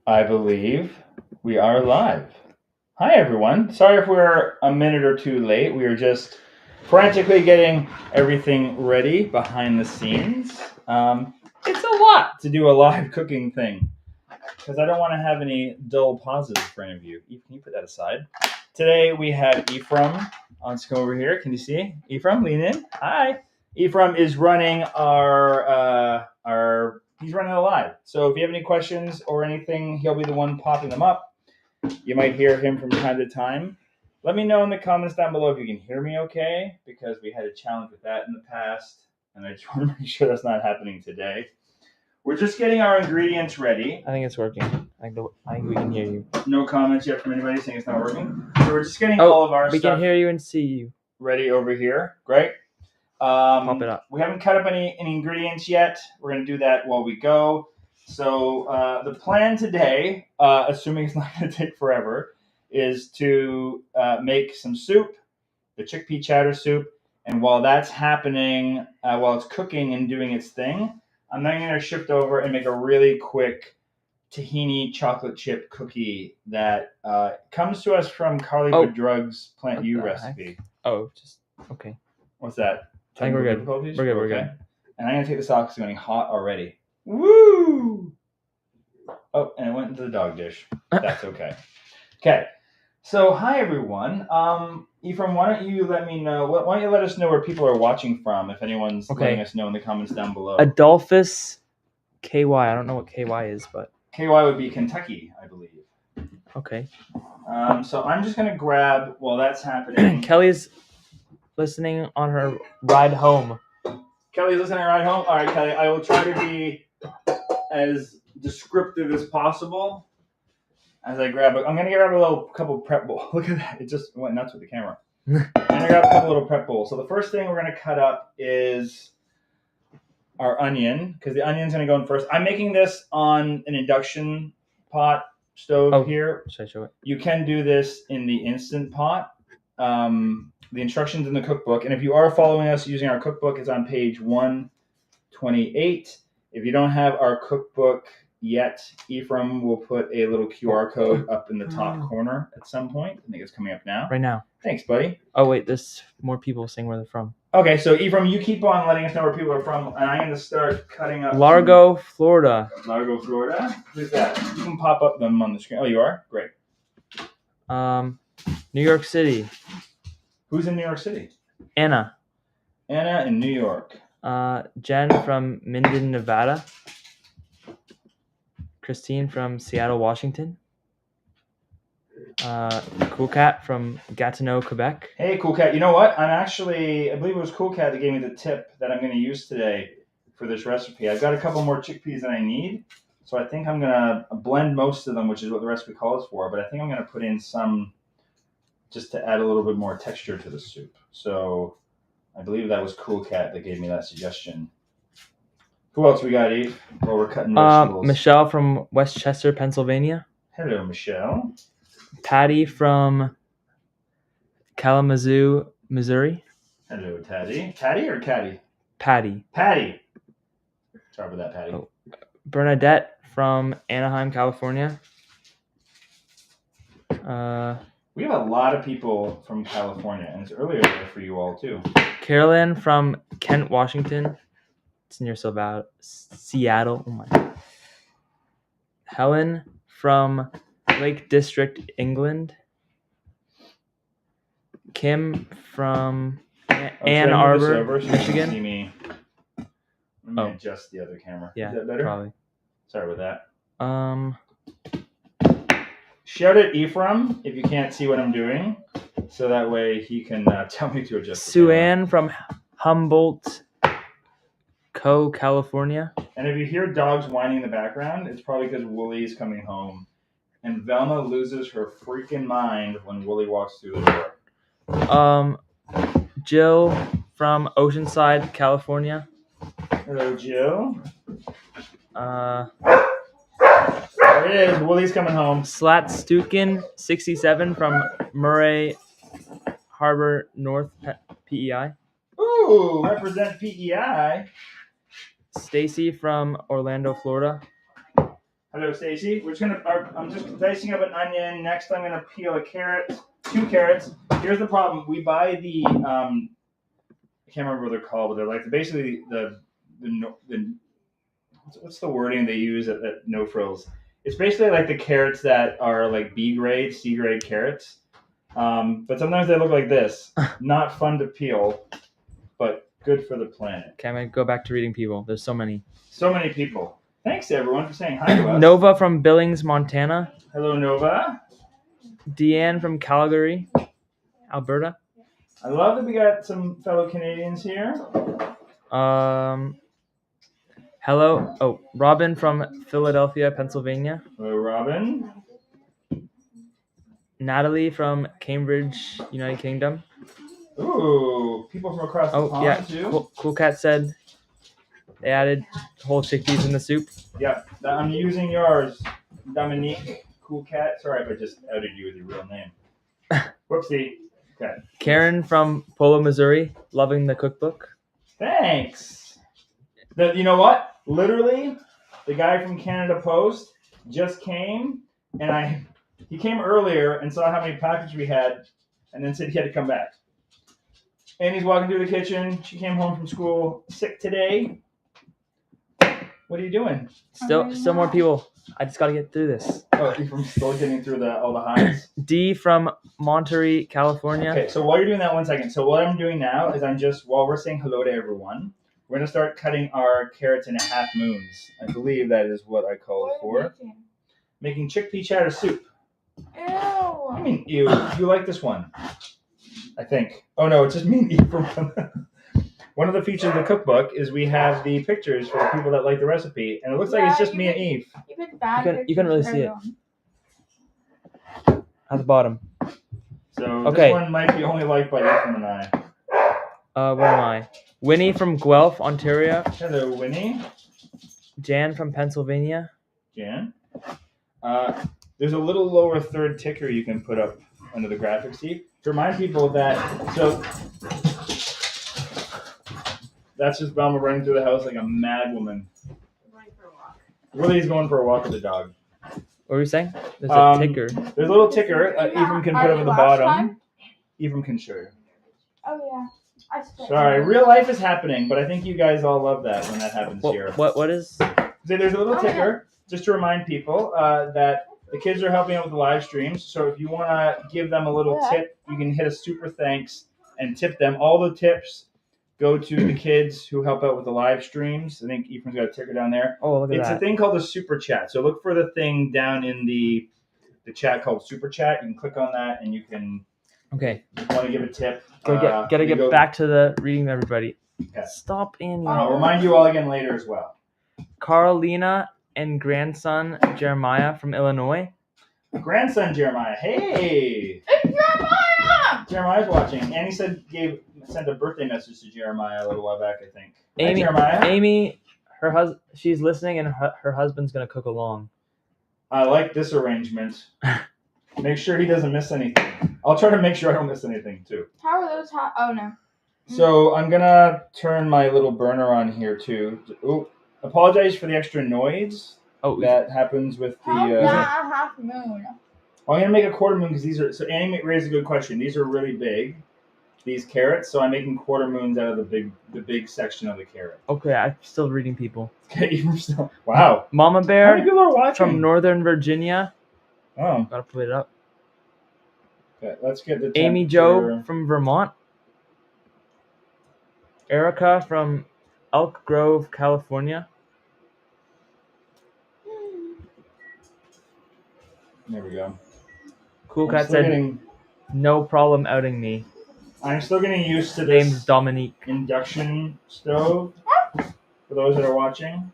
I believe we are live. Hi, everyone. Sorry if we're a minute or two late. We are just frantically getting everything ready behind the scenes. It's a lot to do a live cooking thing because I don't want to have any dull pauses for any of you. Can you put that aside? Today we have Ephraim. Let's go over here. Can you see? Ephraim, lean in. Hi. Ephraim is running he's running a live. So if you have any questions or anything, he'll be the one popping them up. You might hear him from time to time. Let me know in the comments down below if you can hear me okay, because we had a challenge with that in the past, and I just want to make sure that's not happening today. We're just getting our ingredients ready. I think it's working. I think we can hear you. No comments yet from anybody saying it's not working. So we're just getting all of our we stuff can hear you and see you. ready over here. Great. Pop it up. We haven't cut up any ingredients yet. We're going to do that while we go. So the plan today, assuming it's not going to take forever, is to make some soup, the chickpea chowder soup. And while that's happening, while it's cooking and doing its thing, I'm then going to shift over and make a really quick tahini chocolate chip cookie that comes to us from Carly Boudreaux's Plant U recipe. Oh, just okay. What's that? I think we're good. We're good. We're good. And I'm going to take this off because it's getting hot already. Woo! Oh, and it went into the dog dish. That's okay. Okay. So, hi, everyone. Ephraim, why don't you let me know, why don't you let us know where people are watching from, if anyone's letting us know in the comments down below. Adolphus KY. I don't know what KY is, but... KY would be Kentucky, I believe. Okay. So I'm just going to grab, while that's happening... Kelly's listening on her ride home. Kelly's listening on her ride home? All right, Kelly, I will try to be as descriptive as possible as I grab it. I'm going to grab a couple prep bowls. Look at that. It just went nuts with the camera. I'm going to grab a couple little prep bowls. So the first thing we're going to cut up is our onion, because the onion's going to go in first. I'm making this on an induction pot stove here. Should I show it? You can do this in the Instant Pot. The instructions in the cookbook. And if you are following us using our cookbook, it's on page 128. If you don't have our cookbook yet, Ephraim will put a little QR code up in the top corner at some point. I think it's coming up now. Right now. Thanks, buddy. Oh, wait. There's more people saying where they're from. Okay, so Ephraim, you keep on letting us know where people are from, and I'm going to start cutting up. Largo, Florida. Largo, Florida? Who's that? You can pop up them on the screen. Oh, you are? Great. New York City. Who's in New York City? Anna. Anna in New York. Jen from Minden, Nevada. Christine from Seattle, Washington. Cool Cat from Gatineau, Quebec. Hey, Cool Cat. You know what? I believe it was Cool Cat that gave me the tip that I'm going to use today for this recipe. I've got a couple more chickpeas that I need, so I think I'm going to blend most of them, which is what the recipe calls for, but I think I'm going to put in some just to add a little bit more texture to the soup. So I believe that was Cool Cat that gave me that suggestion. Who else we got, Eve, while we're cutting vegetables? Michelle from Westchester, Pennsylvania. Hello, Michelle. Patty from Kalamazoo, Missouri. Hello, Patty. Patty or Caddy? Patty. Patty. Sorry about that, Patty. Bernadette from Anaheim, California. We have a lot of people from California, and it's earlier there for you all, too. Carolyn from Kent, Washington. It's near Seattle. Oh, my God. Helen from Lake District, England. Kim from Ann Arbor, Michigan. See me. Let me adjust the other camera. Yeah, is that better? Probably. Sorry about that. Shout at Ephraim if you can't see what I'm doing, so that way he can tell me to adjust. Sue Ann from Humboldt, California. And if you hear dogs whining in the background, it's probably because Woolie's coming home. And Velma loses her freaking mind when Woolie walks through the door. Jill from Oceanside, California. Hello, Jill. There it is. Woolie's coming home. Slat Stukin, 67 from Murray Harbor, North PEI. Ooh, represent PEI. Stacy from Orlando, Florida. Hello, Stacy. I'm just dicing up an onion. Next, I'm gonna peel a carrot, 2 carrots. Here's the problem: we buy the I can't remember what they're called, but they're like basically the what's the wording they use at No Frills? It's basically like the carrots that are like B grade, C grade carrots. But sometimes they look like this. Not fun to peel, but good for the planet. Okay, I'm gonna go back to reading people. There's so many. So many people. Thanks to everyone for saying hi to us. Nova from Billings, Montana. Hello, Nova. Deanne from Calgary, Alberta. I love that we got some fellow Canadians here. Hello. Oh, Robin from Philadelphia, Pennsylvania. Hello, Robin. Natalie from Cambridge, United Kingdom. Ooh, people from across the pond too. Cool Cat said they added whole chickpeas in the soup. Yep, I'm using yours, Dominique. Cool Cat. Sorry if I just outed you with your real name. Whoopsie. Okay. Karen from Polo, Missouri, loving the cookbook. Thanks. You know what? Literally, the guy from Canada Post just came, and he came earlier and saw how many packages we had, and then said he had to come back. Annie's walking through the kitchen. She came home from school sick today. What are you doing? Still more people. I just gotta get through this. Oh, you're from still getting through all the highs. D from Monterey, California. Okay, so while you're doing that, 1 second. So what I'm doing now is while we're saying hello to everyone, we're gonna start cutting our carrots into half moons. I believe that is what I called for. Making chickpea chowder soup. Ew. I mean, ew. You like this one? I think. Oh no, it's just me and Eve. One of the features of the cookbook is we have the pictures for the people that like the recipe, and it looks like it's just me and Eve. You can really see it at the bottom. So okay. This one might be only liked by Ethan and I. Where am I? Winnie from Guelph, Ontario. Hello, Winnie. Jan from Pennsylvania. Jan. There's a little lower third ticker you can put up under the graphics sheet to remind people that. So that's just Velma running through the house like a mad woman. Going for a walk. Willie's going for a walk with the dog. What were you saying? There's a ticker. There's a little ticker Ephraim can put up at the bottom. Ephraim can show you. Oh yeah. Sorry, real life is happening, but I think you guys all love that when that happens here. What is? So there's a little ticker just to remind people that the kids are helping out with the live streams. So if you want to give them a little tip, you can hit a super thanks and tip them. All the tips go to the kids who help out with the live streams. I think Ephraim's got a ticker down there. Oh, look at that. It's a thing called the super chat. So look for the thing down in the chat called super chat. You can click on that and you can. Okay. If you want to give a tip. Gotta get back to the reading, everybody. Okay. Stop, Annie. I'll remind you all again later as well. Carolina and grandson Jeremiah from Illinois. Grandson Jeremiah. Hey. It's Jeremiah. Jeremiah's watching. Annie sent a birthday message to Jeremiah a little while back, I think. Amy, Hi, Jeremiah. Amy, she's listening, and her husband's gonna cook along. I like this arrangement. Make sure he doesn't miss anything. I'll try to make sure I don't miss anything too. How are those hot? Oh no. So I'm gonna turn my little burner on here too. Oh, apologize for the extra noise that happens with the. How's that a half moon? I'm gonna make a quarter moon because these are. So Annie raised a good question. These are really big, these carrots. So I'm making quarter moons out of the big section of the carrot. Okay, I'm still reading people. Okay, wow. Mama How Bear many people are watching? from Northern Virginia. Oh. Gotta put it up. Okay, let's get the. Amy Jo from Vermont. Erica from Elk Grove, California. There we go. Cool Cat said, no problem outing me. I'm still getting used to this. Name's Dominique. Induction stove. For those that are watching.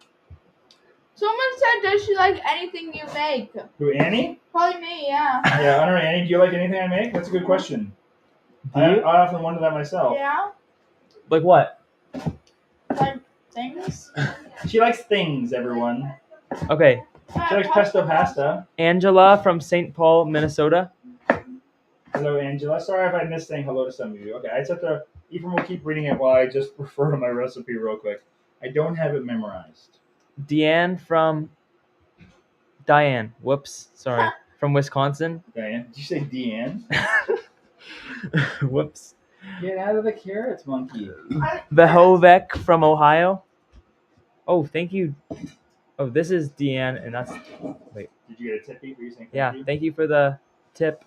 Someone said, does she like anything you make? Who, Annie? Probably me, yeah. Yeah, I don't know, Annie, do you like anything I make? That's a good question. I often wonder that myself. Yeah? Like what? Like things? She likes things, everyone. Okay. She likes pesto pasta. Angela from St. Paul, Minnesota. Hello, Angela. Sorry if I missed saying hello to some of you. Okay, I just have to. Ephraim will keep reading it while I just refer to my recipe real quick. I don't have it memorized. Deanne from Diane. Whoops. Sorry. From Wisconsin. Diane, did you say Deanne? Whoops. Get out of the carrots, monkey. Behovek from Ohio. Oh, thank you. Oh, this is Deanne, and that's. Wait. Did you get a tippy? Were you saying Yeah, thank you? thank you for the tip.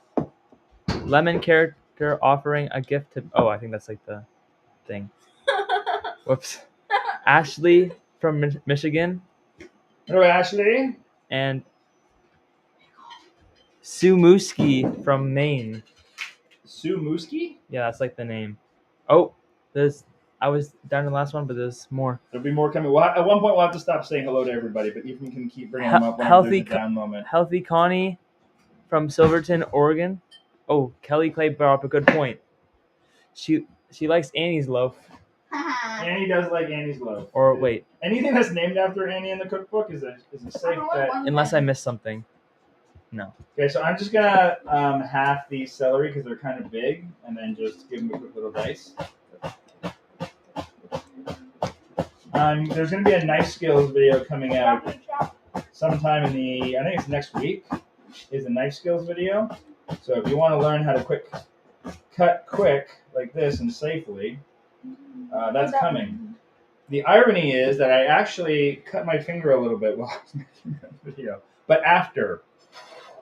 Lemon character offering a gift to. Oh, I think that's like the thing. Whoops. Ashley from Michigan Hello, Ashley. and Sue Mooski from Maine. Sue Mooski? Yeah, that's like the name. Oh, there's. I was down to the last one, but there's more. There'll be more coming. At one point, we'll have to stop saying hello to everybody, but Ethan can keep bringing them up whenever there's a down moment. Healthy Connie from Silverton, Oregon. Oh, Kelly Clay brought up a good point. She likes Annie's loaf. Annie does like Annie's loaf. Or wait, Anything that's named after Annie in the cookbook is a safe bet. unless I missed something. No. Okay, so I'm just gonna half these celery because they're kind of big, and then just give them a quick little dice. There's gonna be a knife skills video coming out sometime I think it's next week, is a knife skills video. So if you want to learn how to cut quick like this and safely, that's coming. The irony is that I actually cut my finger a little bit while I was making that video, but after.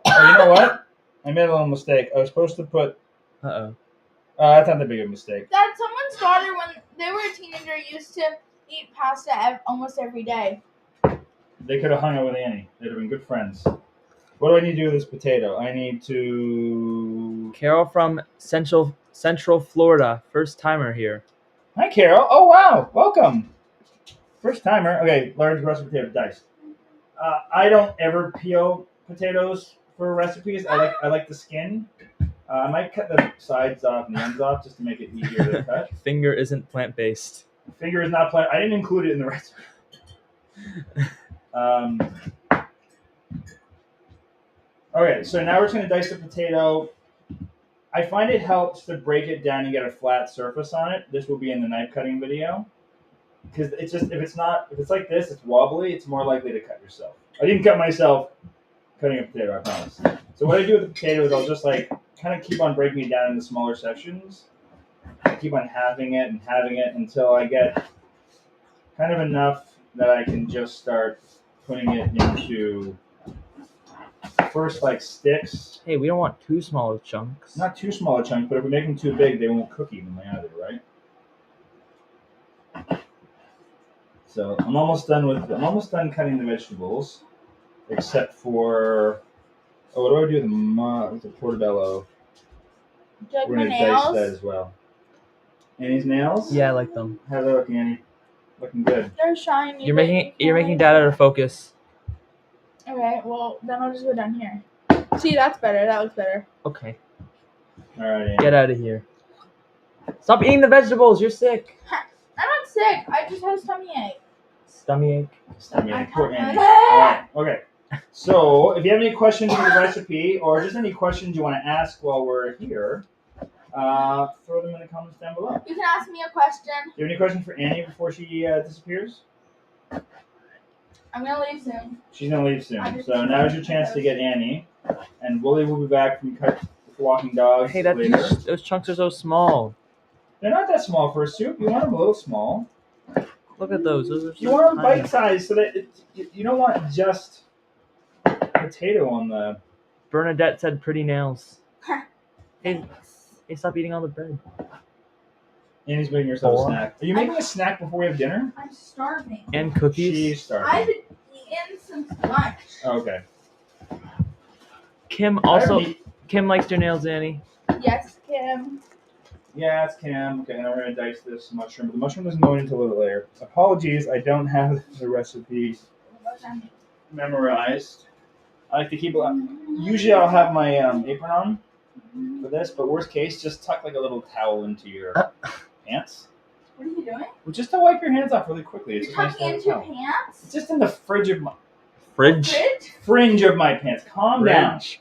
Oh, you know what? I made a little mistake. I was supposed to put. That's not that big of a mistake. That someone's daughter, when they were a teenager, used to eat pasta almost every day. They could have hung out with Annie. They'd have been good friends. What do I need to do with this potato? I need to. Carol from Central Florida, first timer here. Hi, Carol. Oh, wow. Welcome. First timer. Okay, large roasted potato diced. I don't ever peel potatoes for recipes. I like the skin. I might cut the sides off and the ends off just to make it easier to cut. Finger isn't plant-based. Finger is not plant. I didn't include it in the recipe. Okay, so now we're just going to dice the potato. I find it helps to break it down and get a flat surface on it. This will be in the knife cutting video. Because it's just, if it's like this, it's wobbly, it's more likely to cut yourself. I didn't cut myself cutting a potato, I promise. So what I do with the potato is I'll just like kind of keep on breaking it down into smaller sections. I keep on halving it until I get kind of enough that I can just start putting it into first like sticks. Hey, we don't want too small of chunks. Not too small a chunk, but if we make them too big, they won't cook evenly either, right? So I'm almost done cutting the vegetables, except for what do I do with the portobello? Like We're my gonna dice nails. that as well. Annie's nails? Yeah, I like them. How's that looking, Annie? Looking good. They're shiny. You're making dad out of focus. Okay, well then I'll just go down here. See, that's better. That looks better. Okay. All right, Annie. Get out of here. Stop eating the vegetables. You're sick. I'm not sick. I just had a tummy ache. Stomach ache. Poor Annie. All right. Okay. So if you have any questions for the recipe, or just any questions you want to ask while we're here, throw them in the comments down below. You can ask me a question. Do you have any questions for Annie before she disappears? I'm gonna leave soon. She's gonna leave soon. So now's your chance to get Annie, and Wooly will be back from walking dogs Hey, later. those chunks are so small. They're not that small for a soup. You want them a little small. Look at those. Those are so You want them tiny. bite sized so that you don't want just potato on the. Bernadette said pretty nails. Hey, stop eating all the bread. Annie's making herself a Four. snack. Are you making a snack before we have dinner? I'm starving. And cookies. She's starving. I've been eating since lunch. Oh, okay. Kim I also. already- Kim likes your nails, Annie. Yes, Kim. Yeah, it's Kim. Okay, now we're gonna dice this mushroom. But the mushroom doesn't go in until a little later. Apologies, I don't have the recipe memorized. I like to keep it. Usually, I'll have my apron on for this, but worst case, just tuck like a little towel into your pants. What are you doing? Well, just to wipe your hands off really quickly. It's You're just nice tucking little into your towel. pants? It's just in the fridge of my Fridge. fringe of my pants. Calm down. Fridge.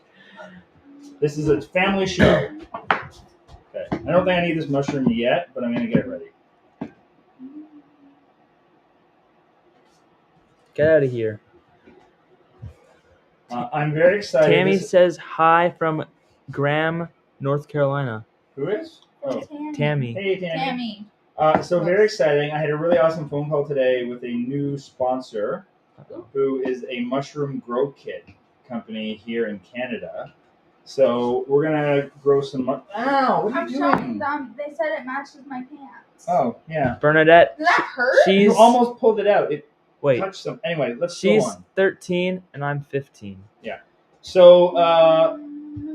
This is a family show. Okay. I don't think I need this mushroom yet, but I'm gonna get it ready. Get out of here. I'm very excited. Tammy says hi from Graham, North Carolina. Who is? Oh, Tammy. hey, Tammy. Tammy. So very exciting. I had a really awesome phone call today with a new sponsor who is a mushroom grow kit company here in Canada. So we're gonna grow some. Ow! What are I'm you showing doing? them. They said it matches my pants. Oh yeah. Bernadette. Does that hurt? You almost pulled it out. It Wait. touched some. Anyway, let's She's go on. 13 and I'm 15. So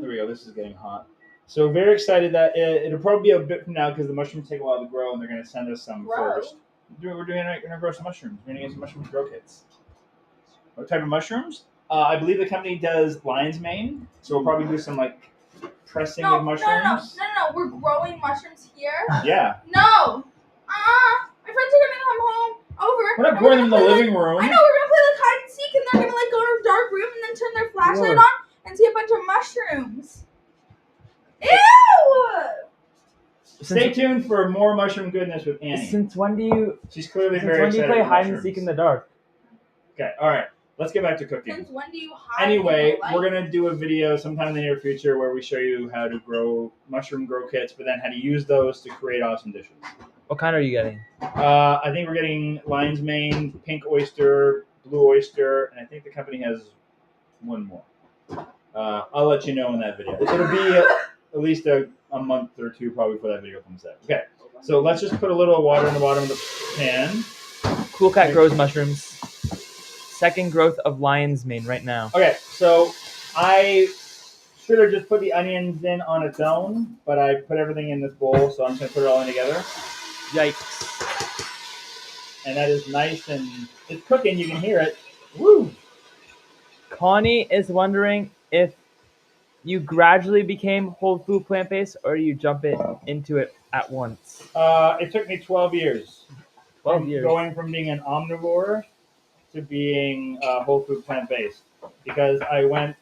there we go. This is getting hot. So very excited that it'll probably be a bit from now because the mushrooms take a while to grow and they're gonna send us some first. We're gonna grow some mushrooms. We're gonna get some mushroom grow kits. What type of mushrooms? I believe the company does lion's mane, so we'll probably do some like pressing of mushrooms. No. We're growing mushrooms here. Yeah. No. My friends are gonna come home over. We're not growing them in the living room. I know, we're gonna play like hide and seek, and they're gonna like go to a dark room and then turn their flashlight on and see a bunch of mushrooms. Ew! Stay tuned for more mushroom goodness with Annie. Since when do you? She's clearly Since very when do you excited play for hide and mushrooms. seek in the dark? Okay, all right. Let's get back to cooking. Since when do you hide? Anyway, in the light? we're gonna do a video sometime in the near future where we show you how to grow mushroom grow kits, but then how to use those to create awesome dishes. What kind are you getting? I think we're getting lion's mane, pink oyster, blue oyster, and I think the company has one more. I'll let you know in that video. It'll be at least a month or two probably before that video comes out. Okay, so let's just put a little water in the bottom of the pan. Cool Cat grows mushrooms. Second growth of lion's mane right now. Okay, so I should have just put the onions in on its own, but I put everything in this bowl, so I'm just gonna put it all in together. Yikes. And that is nice and it's cooking, you can hear it. Woo! Connie is wondering if you gradually became whole food plant-based or you jump into it at once. It took me 12 years. 12 years. Going from being an omnivore to being whole food plant-based. Because I was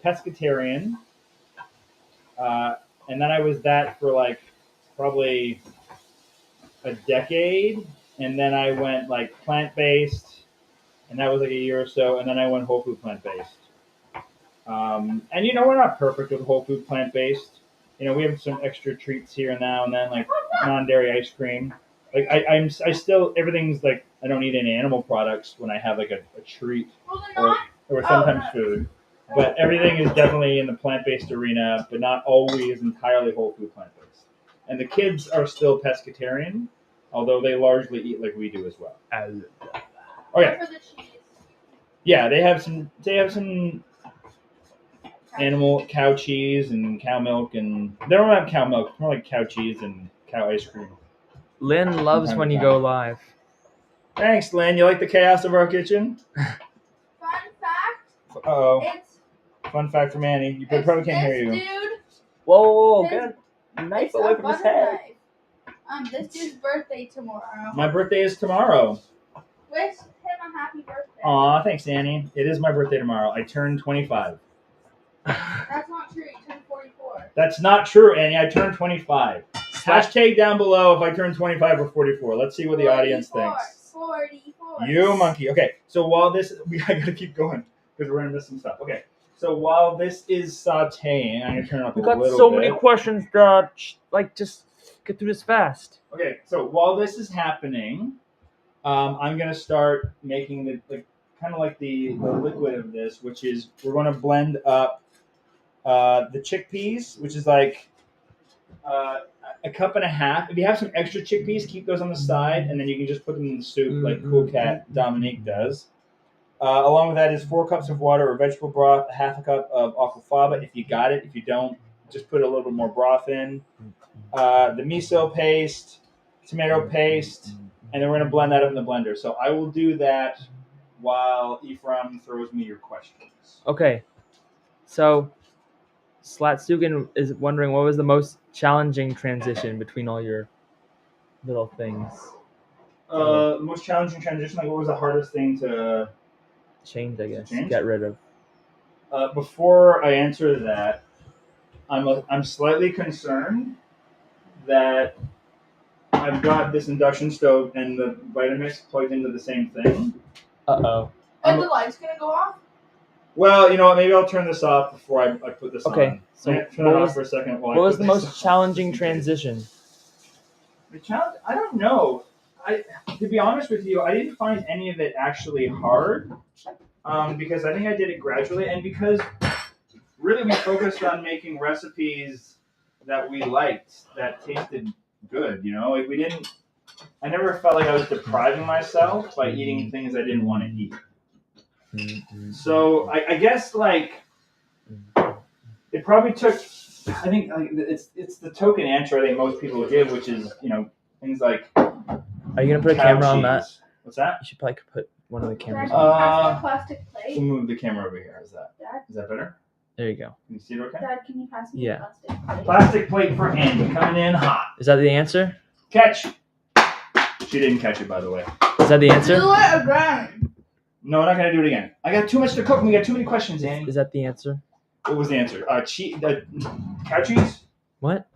pescatarian, and then I was that for like probably a decade, and then I went like plant-based, and that was like a year or so, and then I went whole food plant-based. And we're not perfect with whole food plant-based. We have some extra treats here and now and then, like non-dairy ice cream. Like I still everything's like I don't eat any animal products when I have like a treat or sometimes food. But everything is definitely in the plant-based arena, but not always entirely whole food plant-based. And the kids are still pescatarian, although they largely eat like we do as well. Okay. Yeah, they have some animal cow cheese and cow milk, and they don't have cow milk. It's more like cow cheese and cow ice cream. Lynn loves when you go live. Thanks, Lynn. You like the chaos of our kitchen? Fun fact. Uh-oh. It's Fun fact from Annie. You probably can't hear you. Dude, Whoa, get a knife it's away a from his butter head. knife. This dude's birthday tomorrow. My birthday is tomorrow. Wish him a happy birthday. Aw, thanks, Annie. It is my birthday tomorrow. I turned 25. That's not true. You turned 44. That's not true, Annie. I turned 25. Hashtag down below if I turn 25 or 44. Let's see what the audience thinks. 44. You monkey. Okay, so while this... I gotta keep going because we're gonna miss some stuff. Okay, so while this is sauteing, I'm gonna turn it up a We little bit. got so many questions, just get through this fast. Okay, so while this is happening, I'm gonna start making the kind of like the liquid of this, which is we're gonna blend up the chickpeas, which is like a cup and a half. If you have some extra chickpeas, keep those on the side, and then you can just put them in the soup like Cool Cat Dominique does. Along with that is 4 cups of water or vegetable broth, a half a cup of aquafaba if you got it. If you don't, just put a little bit more broth in. The miso paste, tomato paste, and then we're going to blend that up in the blender. So I will do that while Ephraim throws me your questions. Okay, so Slatsugan is wondering what was the most challenging transition between all your little things? The most challenging transition, like what was the hardest thing to change, I guess. Change? Get rid of. Before I answer that, I'm slightly concerned that I've got this induction stove and the Vitamix plugged into the same thing. Uh-oh. Are the lights gonna go off? Well, you know what? Maybe I'll turn this off before I put this on. Okay, so I'm gonna turn it off for a second. What was the most challenging transition? The challenge? I don't know. To be honest with you, I didn't find any of it actually hard, because I think I did it gradually, and because really we focused on making recipes that we liked, that tasted good. You know, like we didn't. I never felt like I was depriving myself by eating things I didn't want to eat. So I guess like it probably took. I think like, it's the token answer I think most people give, which is things like. Are you gonna put a camera on that? What's that? You should probably put one of the cameras. Dad, can you pass me a plastic plate? We'll move the camera over here. Is that? Dad? Is that better? There you go. Can you see it okay? Dad, can you pass me a plastic plate? Plastic plate for Andy coming in hot. Is that the answer? Catch. She didn't catch it, by the way. Is that the answer? Do it again. No, we're not gonna do it again. I got too much to cook. And we got too many questions, Andy. Is that the answer? What was the answer? Cow cheese. What?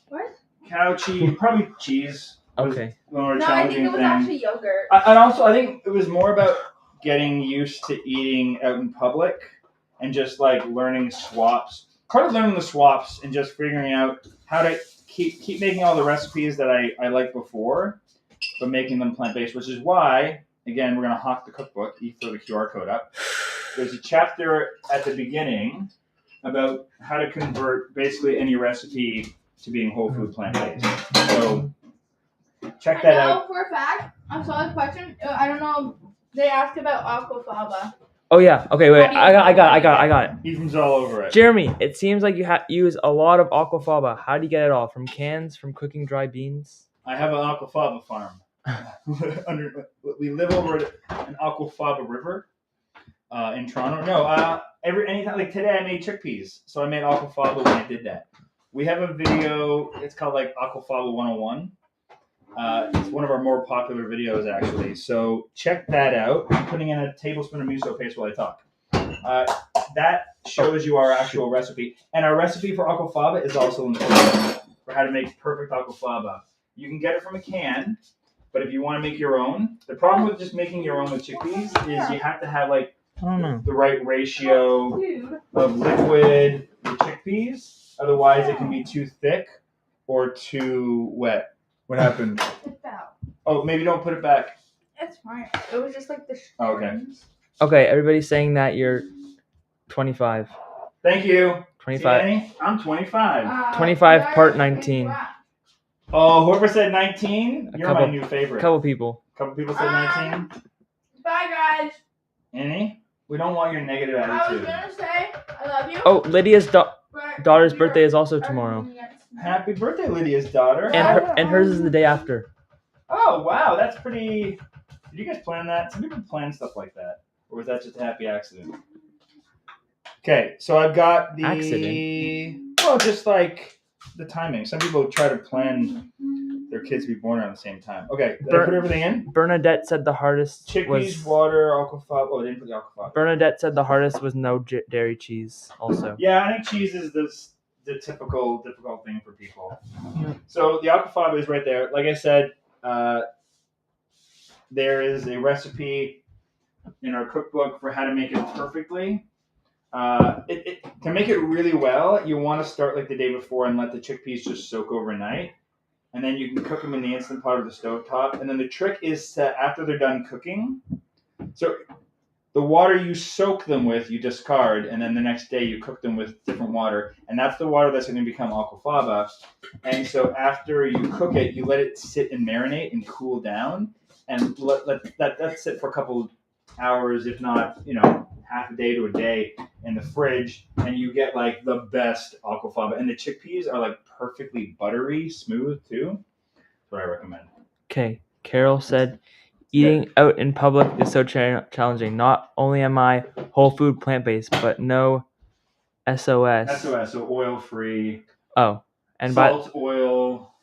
What? Cow cheese. Probably cheese. Okay. No, I think it was actually yogurt. And also, I think it was more about getting used to eating out in public and just like learning swaps. Part of learning the swaps and just figuring out how to keep making all the recipes that I liked before, but making them plant-based, which is why, again, we're going to hawk the cookbook. You throw the QR code up. There's a chapter at the beginning about how to convert basically any recipe to being whole food plant-based. So check that out. For a fact, I saw a question. I don't know. They asked about aquafaba. Oh yeah. Okay. Wait. I got it. Ethan's all over it. Jeremy, it seems like you use a lot of aquafaba. How do you get it all? From cans? From cooking dry beans? I have an aquafaba farm. We live over an aquafaba river in Toronto. No, anytime like today I made chickpeas, so I made aquafaba when I did that. We have a video. It's called like Aquafaba 101. It's one of our more popular videos, actually. So check that out. I'm putting in a tablespoon of miso paste while I talk. That shows you our actual recipe. And our recipe for aquafaba is also in the video for how to make perfect aquafaba. You can get it from a can, but if you want to make your own, the problem with just making your own with chickpeas is you have to have like the right ratio of liquid to chickpeas. Otherwise, it can be too thick or too wet. What happened? It fell. Oh, maybe don't put it back. It's fine. It was just like the Okay. Okay, everybody's saying that you're 25. Thank you. 25. See, I'm 25. 25 part 19. Oh, whoever said 19, you're my new favorite. Couple people said 19. Bye, guys. Annie, we don't want your negative I was attitude. gonna say I love you. Oh, Lydia's daughter's birthday is also tomorrow. Happy birthday, Lydia's daughter. And hers is the day after. Oh, wow. That's pretty... Did you guys plan that? Some people plan stuff like that. Or was that just a happy accident? Okay, so I've got the... Accident? Well, just like the timing. Some people try to plan their kids to be born around the same time. Okay, did I put everything in? Bernadette said the hardest Chickpeas, water, aquafaba. Oh, I didn't put the aquafaba. Bernadette said the hardest was no dairy cheese also. Yeah, I think cheese is the typical difficult thing for people. So the aquafaba is right there. Like I said, there is a recipe in our cookbook for how to make it perfectly. To make it really well, you want to start like the day before and let the chickpeas just soak overnight. And then you can cook them in the Instant Pot or the stovetop. And then the trick is to, after they're done cooking, so the water you soak them with, you discard, and then the next day you cook them with different water. And that's the water that's going to become aquafaba. And so after you cook it, you let it sit and marinate and cool down. And let that sit for a couple hours, if not, half a day to a day in the fridge. And you get like the best aquafaba. And the chickpeas are like perfectly buttery, smooth too. That's what I recommend. Okay. Carol said, eating out in public is so challenging. Not only am I whole food plant-based, but no SOS. SOS, so oil-free. Oh. And salt, oil.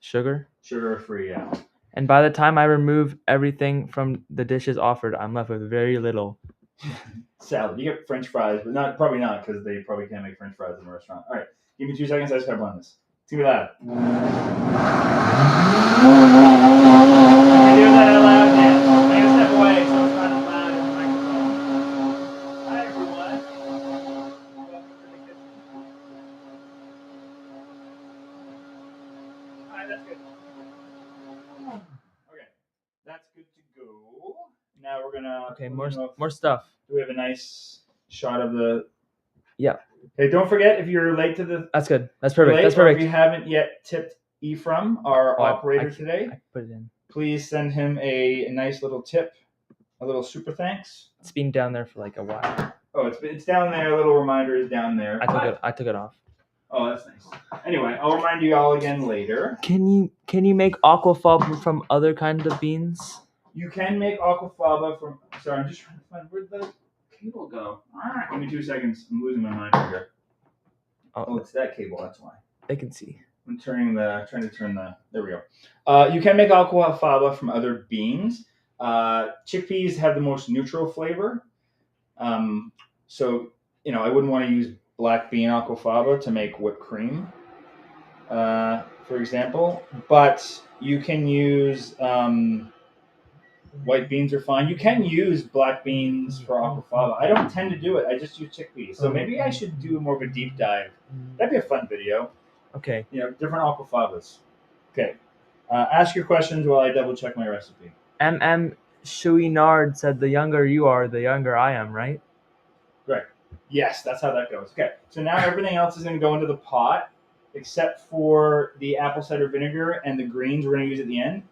Sugar? Sugar-free, yeah. And by the time I remove everything from the dishes offered, I'm left with very little. Salad. You get French fries, but probably not, because they probably can't make French fries in a restaurant. All right, give me 2 seconds. I just gotta blend this. It's gonna be loud. I do that out loud now. I'm gonna step away so it's not as loud as the microphone. we're gonna. Okay, we're gonna- more stuff. Do we have a nice shot of the? Yeah. Okay, don't forget if you're late to the. That's good. That's perfect. Late, That's or if perfect. you haven't yet tipped Ephraim, our operator today, I put it in. please send him a nice little tip, a little super thanks. It's been down there for like a while. Oh, it's down there. A little reminder is down there. I took it off. Oh, that's nice. Anyway, I'll remind you all again later. Can you make aquafaba from other kinds of beans? You can make aquafaba from. Sorry, I'm just trying to find where'd the cable go. Give me 2 seconds. I'm losing my mind here. Oh, it's that cable. That's why. They can see. I'm trying to turn the. There we go. You can make aquafaba from other beans. Chickpeas have the most neutral flavor. So I wouldn't want to use black bean aquafaba to make whipped cream, for example. But you can use white beans are fine. You can use black beans for aquafaba. I don't tend to do it. I just use chickpeas. So maybe I should do more of a deep dive. That'd be a fun video. Okay. Different aquafabas. Okay. Ask your questions while I double check my recipe. Chouinard said, "The younger you are, the younger I am." Right? Right. Yes, that's how that goes. Okay. So now everything else is going to go into the pot, except for the apple cider vinegar and the greens we're going to use at the end.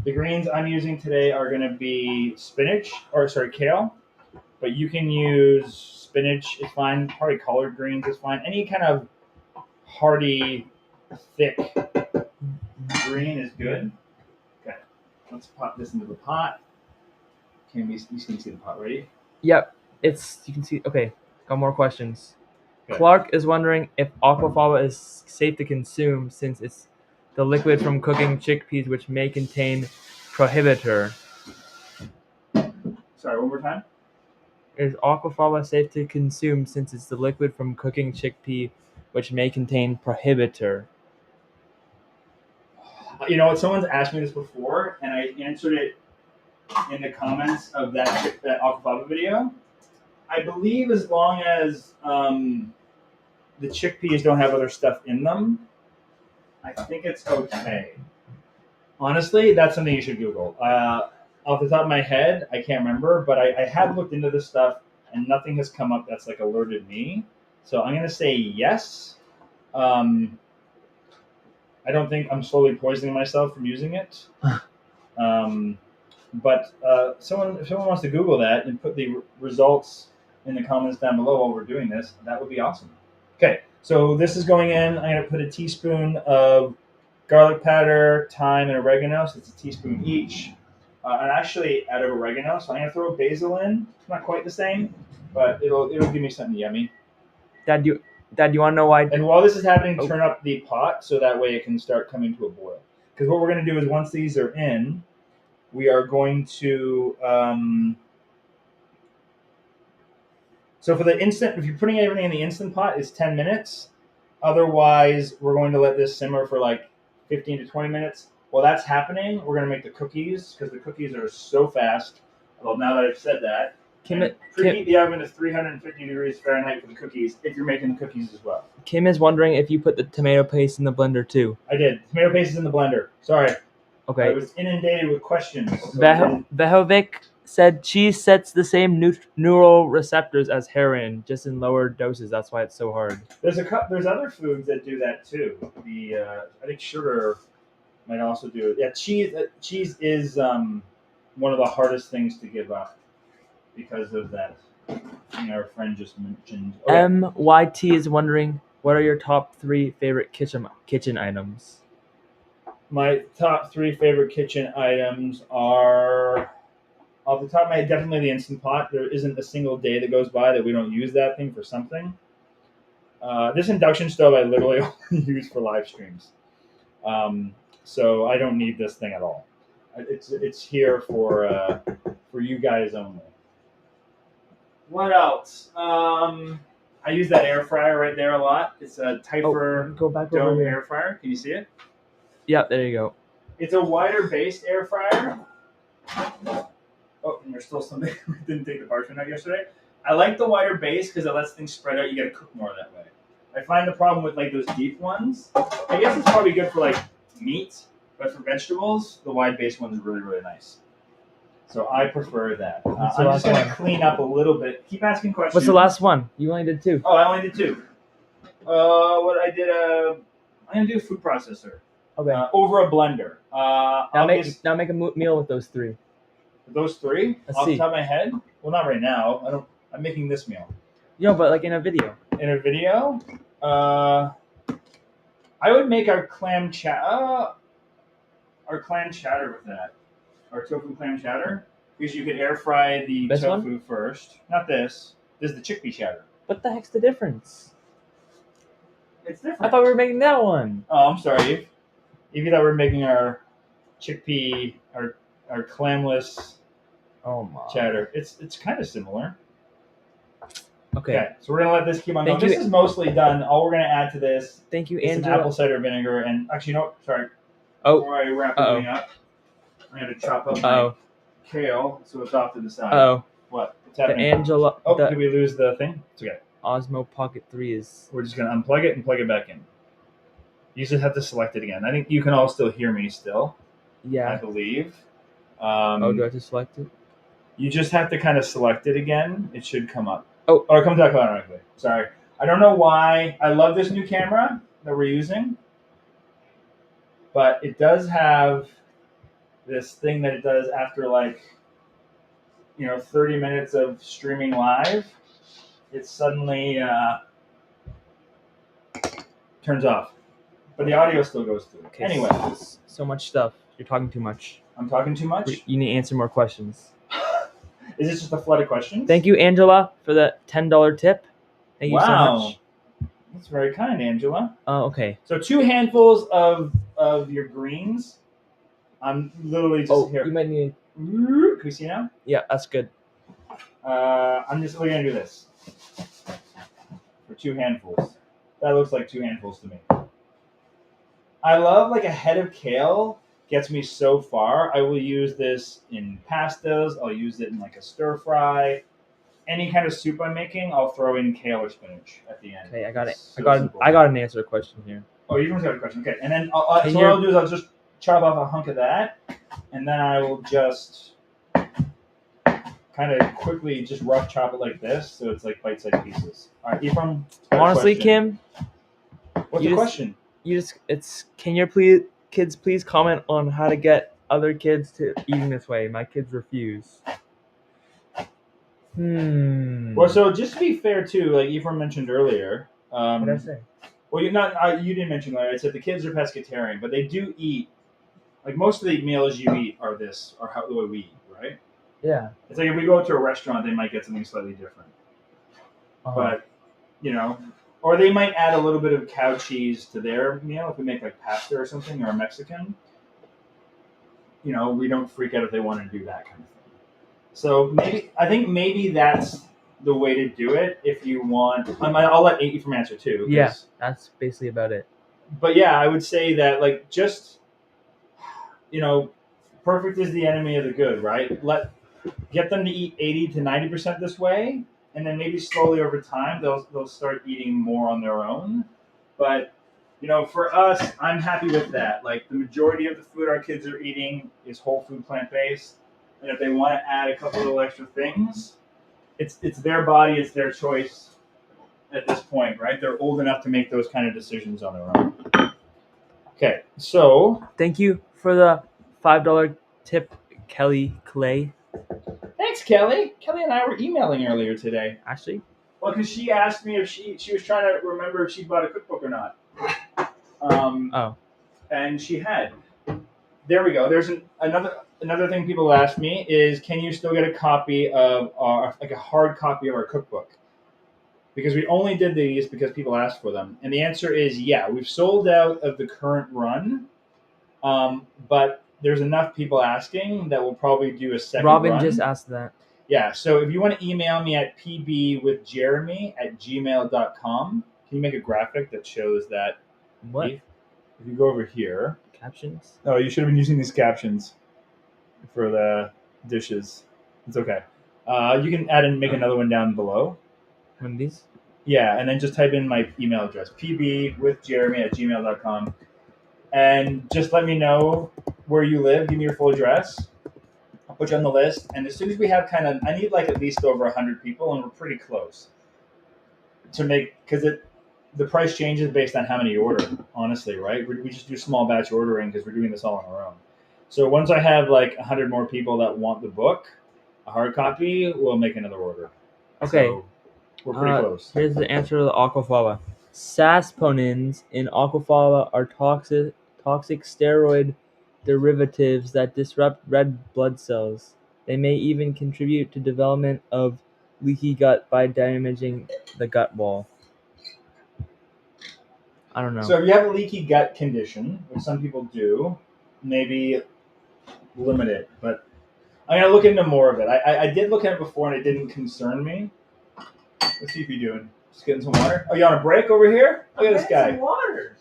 The greens I'm using today are going to be kale, but you can use spinach. It's fine. Probably collard greens is fine. Any kind of hearty, thick green is good. Okay. Let's pop this into the pot. You can see the pot, ready? Yep. You can see. Okay. Got more questions. Okay. Clark is wondering if aquafaba is safe to consume since it's the liquid from cooking chickpeas, which may contain prohibitor. Sorry, one more time. Is aquafaba safe to consume since it's the liquid from cooking chickpea, which may contain prohibitor? Someone's asked me this before, and I answered it in the comments of that aquafaba video. I believe as long as the chickpeas don't have other stuff in them, I think it's okay. Honestly, that's something you should Google. Off the top of my head, I can't remember, but I have looked into this stuff, and nothing has come up that's alerted me. So I'm going to say yes. I don't think I'm slowly poisoning myself from using it. But if someone wants to Google that and put the results in the comments down below while we're doing this, that would be awesome. Okay, so this is going in. I'm going to put a teaspoon of garlic powder, thyme, and oregano. So it's a teaspoon each. And actually out of oregano, so I'm going to throw basil in. It's not quite the same, but it'll give me something yummy. Dad, you want to know why? And while this is happening, turn up the pot so that way it can start coming to a boil. Because what we're going to do is once these are in, we are going to. So for the instant, if you're putting everything in the instant pot, it's 10 minutes. Otherwise, we're going to let this simmer for like 15 to 20 minutes. While that's happening, we're going to make the cookies because the cookies are so fast. Well, now that I've said that, preheat the oven to 350 degrees Fahrenheit for the cookies if you're making the cookies as well. Kim is wondering if you put the tomato paste in the blender too. I did. Tomato paste is in the blender. Sorry. Okay. I was inundated with questions. Vehovic said cheese sets the same neural receptors as heroin, just in lower doses. That's why it's so hard. There's other foods that do that too. I think sugar might also do it. Yeah, cheese is one of the hardest things to give up because of that thing our friend just mentioned. Okay. MYT is wondering, what are your top 3 favorite kitchen items? My top 3 favorite kitchen items are, off the top of my head, definitely the Instant Pot. There isn't a single day that goes by that we don't use that thing for something. This induction stove I literally only use for live streams. So I don't need this thing at all. It's here for you guys only. What else? I use that air fryer right there a lot. It's a Typer Dome air fryer. Can you see it? Yeah, there you go. It's a wider based air fryer. Oh, and there's still something. We didn't take the parchment out yesterday. I like the wider base because it lets things spread out. You got to cook more that way. I find the problem with like those deep ones. I guess it's probably good for like meat, but for vegetables, the wide base one is really, really nice. So I prefer that. What's the I'm just last going to one? clean up a little bit. Keep asking questions. What's the last one? You only did 2. Oh, I only did 2. What I did, I'm going to do a food processor. Okay. Over a blender. now make a meal with those 3. Those 3? Let's Off see. the top of my head? Well, not right now. I'm making this meal. Yo, but like in a video. In a video? I would make our clam chowder with that. Our tofu clam chowder. Because you could air fry the This tofu one? first. Not this. This is the chickpea chowder. What the heck's the difference? It's different. I thought we were making that one. Oh, I'm sorry, Eve. Eve thought we were making our chickpea, our clamless Oh my. chowder. It's kind of similar. Okay. So we're gonna let this keep on going. Thank you. This is mostly done. All we're gonna add to this Thank you, is some Angela. apple cider vinegar and actually no, sorry. Oh. Before I wrap everything up, I'm gonna chop up my kale so it's off to the side. Oh. What? What's The happening? Angela. Oh, the did we lose the thing? It's okay. Osmo Pocket 3 is. We're just gonna unplug it and plug it back in. You just have to select it again. I think you can all still hear me still. I Yeah. believe. Do I have to select it? You just have to kind of select it again. It should come up. Oh. Or it comes out automatically. Sorry. I don't know why. I love this new camera that we're using. But it does have this thing that it does after 30 minutes of streaming live. It suddenly turns off. But the audio still goes through. Okay, Anyway. So much stuff. You're talking too much. I'm talking too much? You need to answer more questions. Is this just a flood of questions? Thank you, Angela, for the $10 tip. Thank you so much. That's very kind, Angela. Okay. So 2 handfuls of your greens. I'm literally just here. You might need. Can we see now? Yeah, that's good. I'm just going to do this for 2 handfuls. That looks like 2 handfuls to me. I love a head of kale. Gets me so far. I will use this in pastas. I'll use it in a stir fry. Any kind of soup I'm making, I'll throw in kale or spinach at the end. Okay, I got it. So I got an answer question here. Oh, you got a question. Okay, and then what I'll do is I'll just chop off a hunk of that, and then I will just kind of quickly just rough chop it like this, so it's bite-sized pieces. All right, Ephraim. Honestly, Kim. What's the question? Can your kids please comment on how to get other kids to eating this way? My kids refuse. Well, so just to be fair too, like Ephraim mentioned earlier. What did I say? Well, you didn't mention earlier. I said the kids are pescatarian, but they do eat. Most of the meals you eat are the way we eat, right? Yeah. It's if we go to a restaurant, they might get something slightly different. But or they might add a little bit of cow cheese to their meal if we make pasta or something, or a Mexican. We don't freak out if they want to do that kind of thing. So I think maybe that's the way to do it if you want. I'll let Ephraim answer too. Yeah, that's basically about it. But yeah, I would say that perfect is the enemy of the good, right? Get them to eat 80 to 90% this way, and then maybe slowly over time they'll start eating more on their own. But for us, I'm happy with that. The majority of the food our kids are eating is whole food, plant-based, and if they want to add a couple little extra things, it's their body, it's their choice at this point, right? They're old enough to make those kind of decisions on their own. Okay, so thank you for the $5 tip, Kelly Clay. Thanks, Kelly. Kelly and I were emailing earlier today. Actually? Well, because she asked me if she was trying to remember if she bought a cookbook or not. And she had. There we go. There's another thing people ask me is, can you still get a copy of a hard copy of our cookbook? Because we only did these because people asked for them. And the answer is yeah. We've sold out of the current run, but there's enough people asking that we'll probably do a second Robin run. just asked that. Yeah, so if you want to email me at pbwithjeremy@gmail.com, can you make a graphic that shows that? What? If you go over here. Captions? Oh, you should have been using these captions for the dishes. It's okay. You can add and make another one down below. One of these? Yeah, and then just type in my email address, pbwithjeremy@gmail.com. And just let me know where you live. Give me your full address. I'll put you on the list, and as soon as we have I need like at least over 100 people, and we're pretty close to make because the price changes based on how many you order. Honestly, right? We just do small batch ordering because we're doing this all on our own. So once I have like 100 more people that want the book, a hard copy, we'll make another order. Okay. So we're pretty close. Here's the answer to the aquafaba. Sasponins in aquafaba are toxic steroid derivatives that disrupt red blood cells. They may even contribute to development of leaky gut by damaging the gut wall. I don't know. So if you have a leaky gut condition, which some people do, maybe limit it. But I'm gonna look into more of it. I did look at it before and it didn't concern me. Let's see if you're doing. Just getting some water. Oh, you on a break over here? Look at this guy. Some water.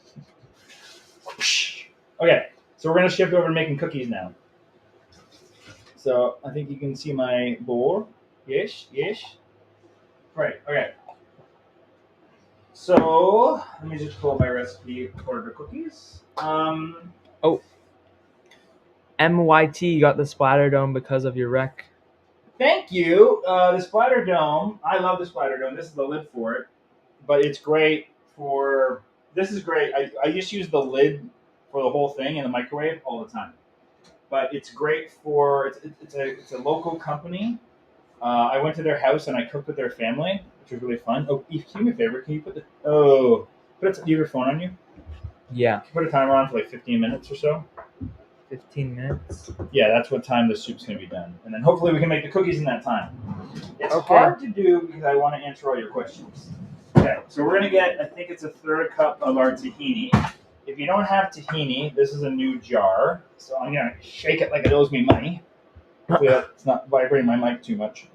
Okay, so we're gonna shift over to making cookies now. So I think you can see my bowl. Yes. Right. Okay. So let me just pull up my recipe for the cookies. MYT got the splatter dome because of your wreck. Thank you. The splatter dome. I love the splatter dome. This is the lid for it, but it's great for. This is great. I just use the lid for the whole thing in the microwave all the time. But it's great for. It's a local company. I went to their house and I cooked with their family, which was really fun. Oh, Eve, can you do me a favor? Can you put do you have your phone on you? Yeah. Put a timer on for like 15 minutes or so. 15 minutes. Yeah, that's what time the soup's going to be done. And then hopefully we can make the cookies in that time. It's Okay. hard to do because I want to answer all your questions. Okay, so we're going to get, I think it's a third cup of our tahini. If you don't have tahini, this is a new jar. So I'm going to shake it like it owes me money. Hopefully it's not vibrating my mic too much.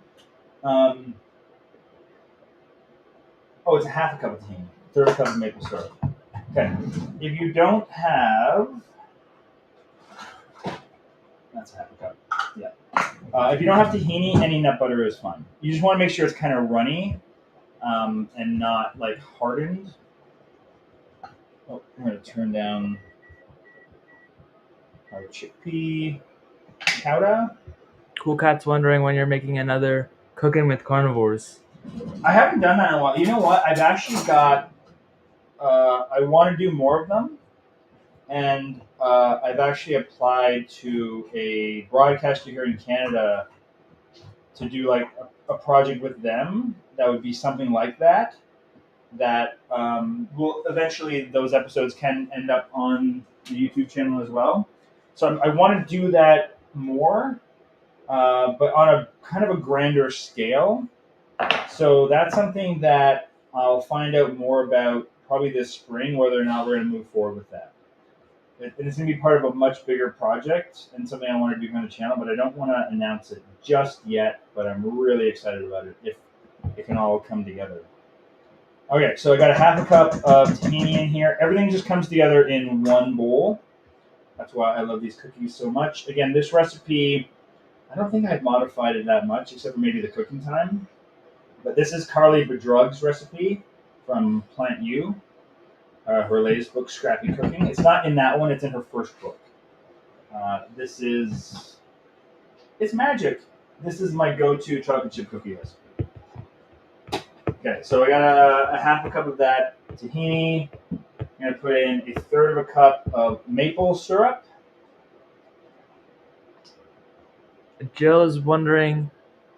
It's a half a cup of tahini. Third cup of maple syrup. Okay. If you don't have... That's a half a cup. Yeah. If you don't have tahini, any nut butter is fine. You just want to make sure it's kind of runny and not like hardened. Oh, I'm going to turn down our chickpea chowder. Cool Cat's wondering when you're making another Cooking with Carnivores. I haven't done that in a while. You know what? I've actually got. I want to do more of them, and I've actually applied to a broadcaster here in Canada to do like a project with them that would be something like that. That will eventually those episodes can end up on the YouTube channel as well. So I want to do that more, but on a kind of a grander scale. So that's something that I'll find out more about probably this spring, whether or not we're going to move forward with that. It's going to be part of a much bigger project and something I want to do on the channel, but I don't want to announce it just yet, but I'm really excited about it if it can all come together. Okay, so I got a half a cup of tahini in here. Everything just comes together in one bowl. That's why I love these cookies so much. Again, this recipe, I don't think I've modified it that much, except for maybe the cooking time. But this is Carly Bedrug's recipe from Plant U, her latest book, Scrappy Cooking. It's not in that one, it's in her first book. It's magic. This is my go-to chocolate chip cookie recipe. Okay, so I got a half a cup of that tahini. I'm going to put in a third of a cup of maple syrup. Jill is wondering,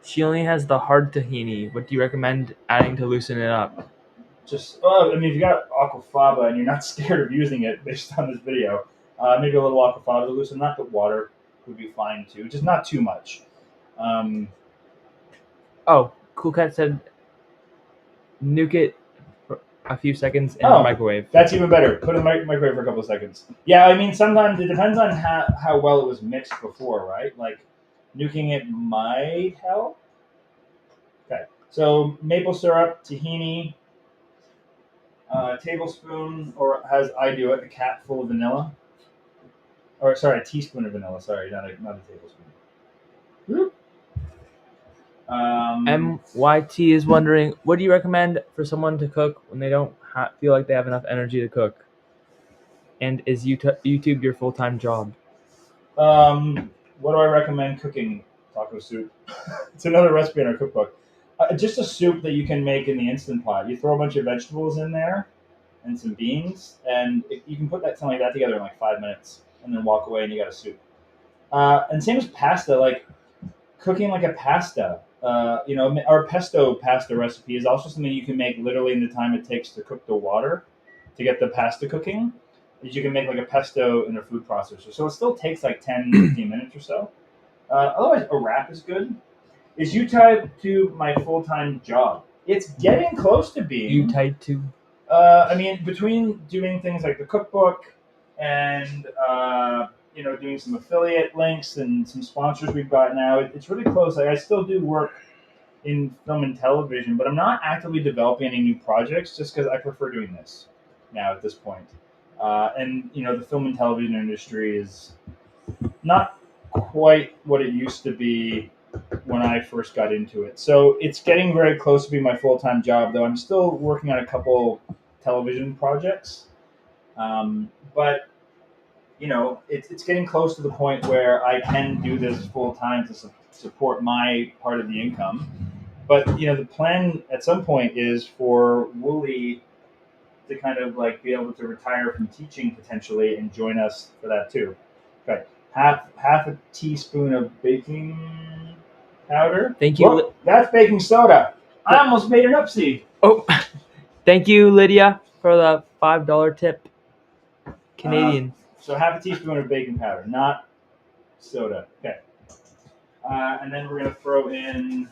she only has the hard tahini. What do you recommend adding to loosen it up? If you got aquafaba and you're not scared of using it based on this video, maybe a little aquafaba to loosen up, but water would be fine too. Just not too much. Cool Cat said nuke it for a few seconds in the microwave. That's even better. Put it in the microwave for a couple of seconds. Yeah, I mean, sometimes it depends on how well it was mixed before, right? Like, nuking it might help. Okay, so maple syrup, tahini, tablespoon, or as I do it, a cap full of vanilla. Or sorry, a teaspoon of vanilla. Sorry, not a tablespoon. Whoop. MYT is wondering, what do you recommend for someone to cook when they don't feel like they have enough energy to cook? And is YouTube your full-time job? What do I recommend cooking taco soup. It's another recipe in our cookbook. Just a soup that you can make in the Instant Pot. You throw a bunch of vegetables in there and some beans, and you can put something like that together in like 5 minutes, and then walk away and you got a soup. And same as pasta, like cooking like a pasta. Our pesto pasta recipe is also something you can make literally in the time it takes to cook the water to get the pasta cooking. Is you can make like a pesto in a food processor. So it still takes like 10, 15 minutes or so. Otherwise, a wrap is good. Is you tied to my full-time job? It's getting close to being. You tied to? Between doing things like the cookbook and doing some affiliate links and some sponsors we've got now, it's really close. Like I still do work in film and television, but I'm not actively developing any new projects just because I prefer doing this now at this point. The film and television industry is not quite what it used to be when I first got into it. So it's getting very close to being my full-time job, though I'm still working on a couple television projects. But it's getting close to the point where I can do this full-time to support my part of the income. But, the plan at some point is for Wooly to kind of like be able to retire from teaching potentially and join us for that too. Okay. Half a teaspoon of baking powder. Thank you. Whoa, that's baking soda. I almost made an upsie. Oh, thank you, Lydia, for the $5 tip. Canadian. So half a teaspoon of baking powder, not soda. Okay. And then we're going to throw in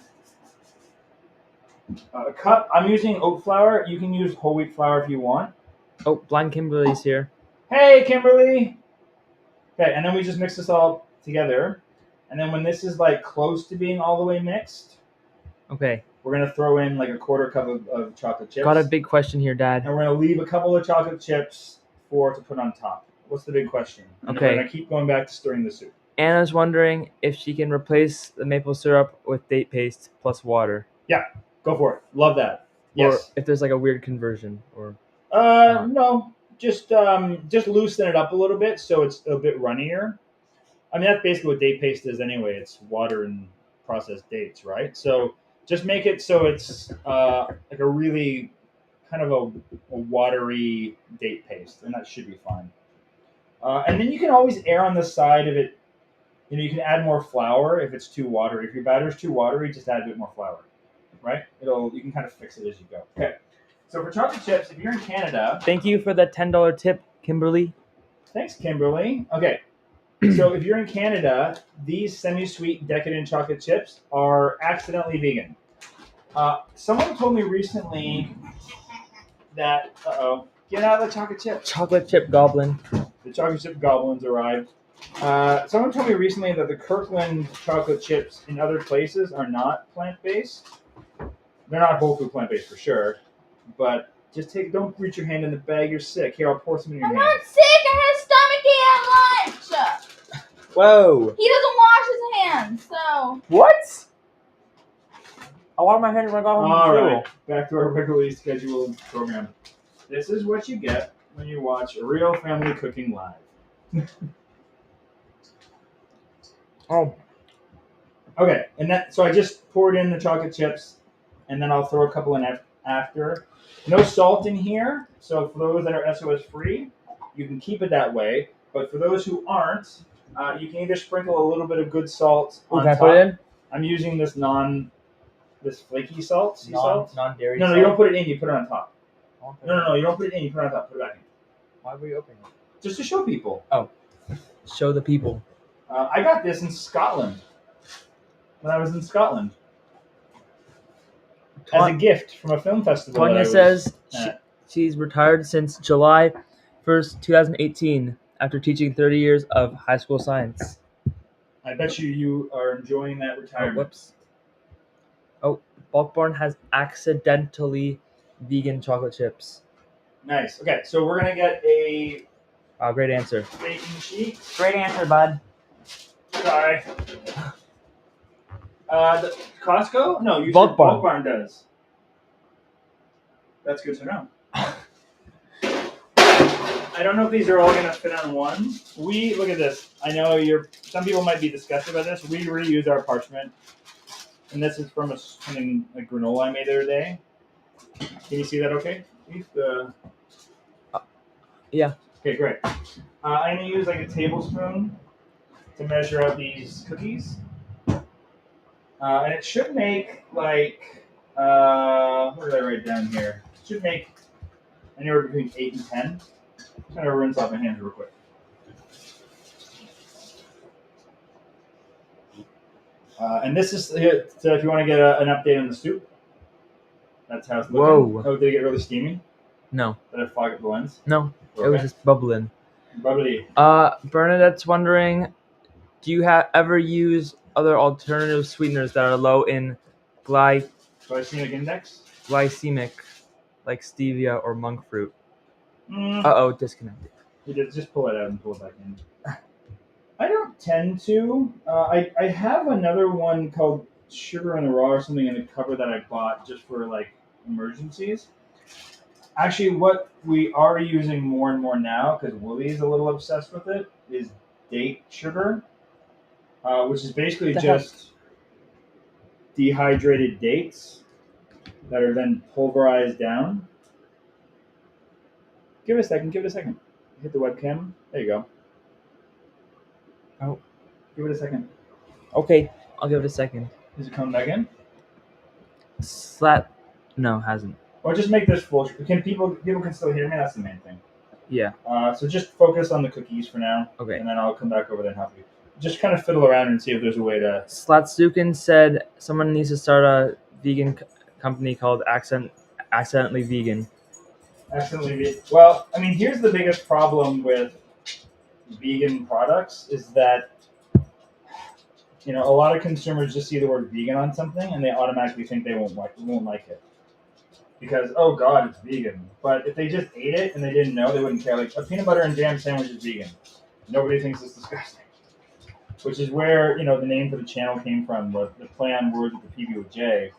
a cup. I'm using oat flour. You can use whole wheat flour if you want. Oh, Blind Kimberly's here. Hey, Kimberly. Okay, and then we just mix this all together. And then when this is like close to being all the way mixed, okay, we're going to throw in like a quarter cup of chocolate chips. Got a big question here, Dad. And we're going to leave a couple of chocolate chips to put on top. What's the big question? And okay. We're going to keep going back to stirring the soup. Anna's wondering if she can replace the maple syrup with date paste plus water. Yeah, go for it. Love that. Yes. Or if there's like a weird conversion or. No, just loosen it up a little bit so it's a bit runnier. I mean, that's basically what date paste is anyway. It's water and processed dates, right? So just make it so it's like a really kind of a watery date paste, and that should be fine. And then you can always err on the side of it. You can add more flour if it's too watery. If your batter's too watery, just add a bit more flour, right? You can kind of fix it as you go. Okay. So for chocolate chips, if you're in Canada... Thank you for the $10 tip, Kimberly. Thanks, Kimberly. Okay. So if you're in Canada, these semi-sweet decadent chocolate chips are accidentally vegan. Someone told me recently that... Get out of the chocolate chip. Chocolate chip goblin. The chocolate chip goblins arrived. Someone told me recently that the Kirkland chocolate chips in other places are not plant-based. They're not whole food plant-based for sure. But just don't reach your hand in the bag. You're sick. Here, I'll pour some in your hand. I'm not sick. I had a stomachache at lunch. Whoa. He doesn't wash his hands, so. What? I want my hand when I got home. All right, back to our regularly scheduled program. This is what you get when you watch a real family cooking live. Oh. Okay, so I just poured in the chocolate chips, and then I'll throw a couple in after. No salt in here, so for those that are SOS free, you can keep it that way. But for those who aren't, you can either sprinkle a little bit of good salt on top. Put it in? I'm using this flaky salt. Non-dairy No, salt? you don't put it in. You put it on top. No, you don't put it in. You put it on top. Put it back in. Why were you opening it? Just to show people. Oh. Show the people. I got this in Scotland. When I was in Scotland. As a gift from a film festival. Tonya says she's retired since July 1st, 2018, after teaching 30 years of high school science. I bet you are enjoying that retirement. Oh, whoops. Oh, Bulk Barn has accidentally vegan chocolate chips. Nice. Okay, so we're going to get a... Great answer. Baking sheet. Great answer, bud. Sorry. The Costco? No, you Bulk said Barn. Bulk Barn does. That's good to know. I I don't know if these are all gonna fit on one. We look at this. I know some people might be disgusted by this. We reuse our parchment, and this is from something like granola I made the other day. Can you see that? Okay. Yeah. Okay, great. I'm gonna use like a tablespoon to measure out these cookies, and it should make like what did I write down here? It should make anywhere between 8 and 10. I'm gonna rinse off my hands real quick. And this is so if you want to get an update on the soup, that's how it's looking. Whoa. Oh, did it get really steamy? No. Did it fog up the lens? No. Okay. It was just bubbling. Bubbly. Bernadette's wondering, do you ever use other alternative sweeteners that are low in Glycemic index? glycemic, like stevia or monk fruit? Mm. Disconnected. You did just pull it out and pull it back in. I don't tend to. I have another one called Sugar in the Raw or something in the cupboard that I bought just for like emergencies. Actually, what we are using more and more now, because Woolie's a little obsessed with it, is date sugar, which is basically just dehydrated dates that are then pulverized down. Give it a second. Hit the webcam. There you go. Oh. Give it a second. Okay, I'll give it a second. Is it coming back in? No, hasn't. Or just make this full. People can still hear me? That's the main thing. Yeah. So just focus on the cookies for now. Okay. And then I'll come back over there and help you. Just kind of fiddle around and see if there's a way to... Slatsukin said someone needs to start a vegan company called Accidentally Vegan. Accidentally vegan. Well, I mean, here's the biggest problem with vegan products is that, a lot of consumers just see the word vegan on something and they automatically think they won't like it. Because, oh God, it's vegan. But if they just ate it and they didn't know, they wouldn't care. Like, a peanut butter and jam sandwich is vegan. Nobody thinks it's disgusting. Which is where, the name for the channel came from. The play on words with the PB with J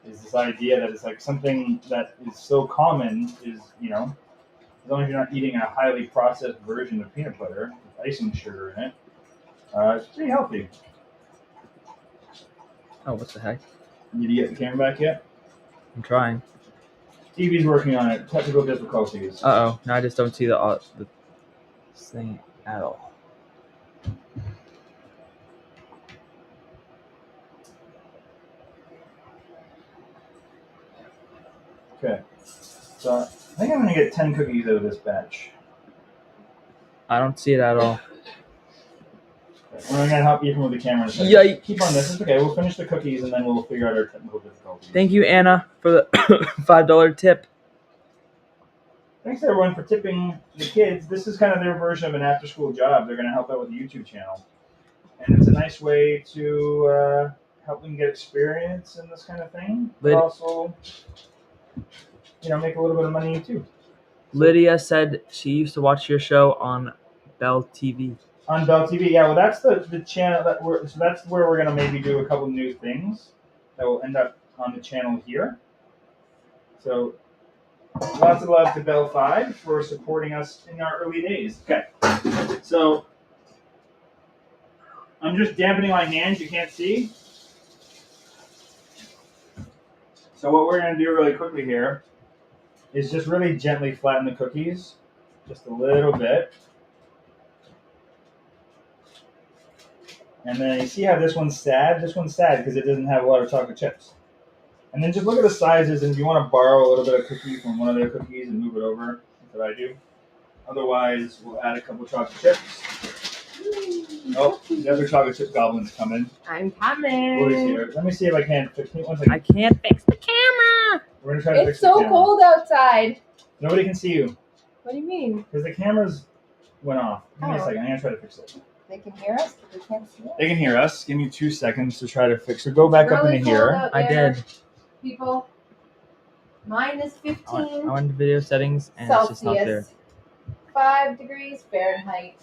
is this idea that it's like something that is so common is, as long as you're not eating a highly processed version of peanut butter with icing sugar in it, it's pretty healthy. Oh, what the heck? Did you get the camera back yet? I'm trying. Evie's working on it. Technical difficulties. Now I just don't see the thing at all. Okay. So I think I'm going to get 10 cookies out of this batch. I don't see it at all. We're going to help you with the camera in a second. Yikes. Keep on this. It's okay. We'll finish the cookies and then we'll figure out our technical difficulties. Thank you, Anna, for the $5 tip. Thanks everyone for tipping the kids. This is kind of their version of an after-school job. They're going to help out with the YouTube channel. And it's a nice way to help them get experience in this kind of thing. But also, make a little bit of money too. Lydia said she used to watch your show on Bell TV. On Bell TV, yeah. Well, that's the channel that's where we're gonna maybe do a couple new things that will end up on the channel here. So, lots of love to Bell 5 for supporting us in our early days. Okay, so I'm just dampening my hands. You can't see. So what we're gonna do really quickly here is just really gently flatten the cookies, just a little bit. And then you see how this one's sad? This one's sad because it doesn't have a lot of chocolate chips. And then just look at the sizes, and if you want to borrow a little bit of cookie from one of their cookies and move it over, that's what I do. Otherwise, we'll add a couple chocolate chips. Oh, the other chocolate chip goblin's coming. I'm coming. What is here? Let me see if I can fix it. One second. I can't fix the camera. We're gonna try to fix It's the so camera. cold outside. Nobody can see you. What do you mean? Because the cameras went off. Give me a second. I'm gonna try to fix it. They can hear us, but they can't see us. They can hear us. Give me 2 seconds to try to fix it. Go back up Really into cold here. out I there, did. People. Minus 15 I went to video settings and it's just not there. Celsius. 5 degrees Fahrenheit.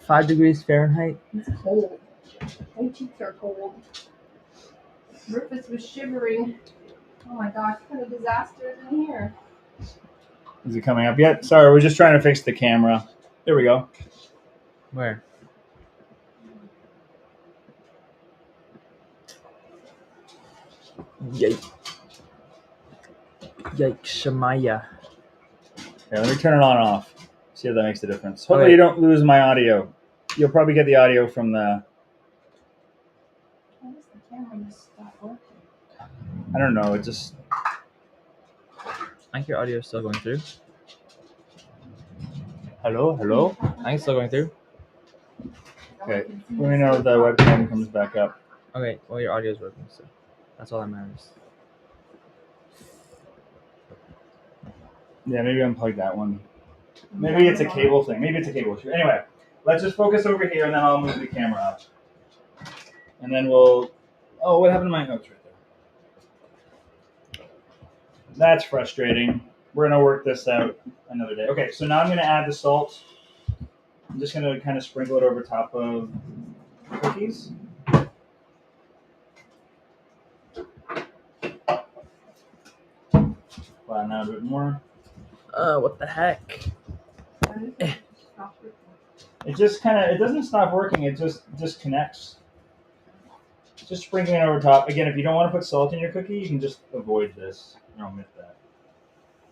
5 degrees Fahrenheit. It's cold. My cheeks are cold. Rufus was shivering. Oh my gosh, what kind of disaster is in here? Is it coming up yet? Sorry, we're just trying to fix the camera. There we go. Where? Yikes. Yikes, Shemaya. Here, let me turn it on and off. See if that makes a difference. Hopefully Okay. you don't lose my audio. You'll probably get the audio from the... Why does the camera just stop working? I don't know. It just... I think your audio is still going through. Hello? Hello? I think it's still going through. Okay. Let me know if the webcam comes back up. Okay, well, your audio is working, so that's all that matters. Yeah, maybe unplug that one. Maybe it's a cable thing. Maybe it's a cable issue. Anyway, let's just focus over here, and then I'll move the camera up. And then we'll... Oh, what happened to my notes right there? That's frustrating. We're going to work this out another day. Okay, so now I'm going to add the salt. I'm just going to kind of sprinkle it over top of the cookies. Flatten out a bit more. What the heck? It just kind of, it doesn't stop working. It just disconnects. Just sprinkling it over top. Again, if you don't want to put salt in your cookie, you can just avoid this and omit that.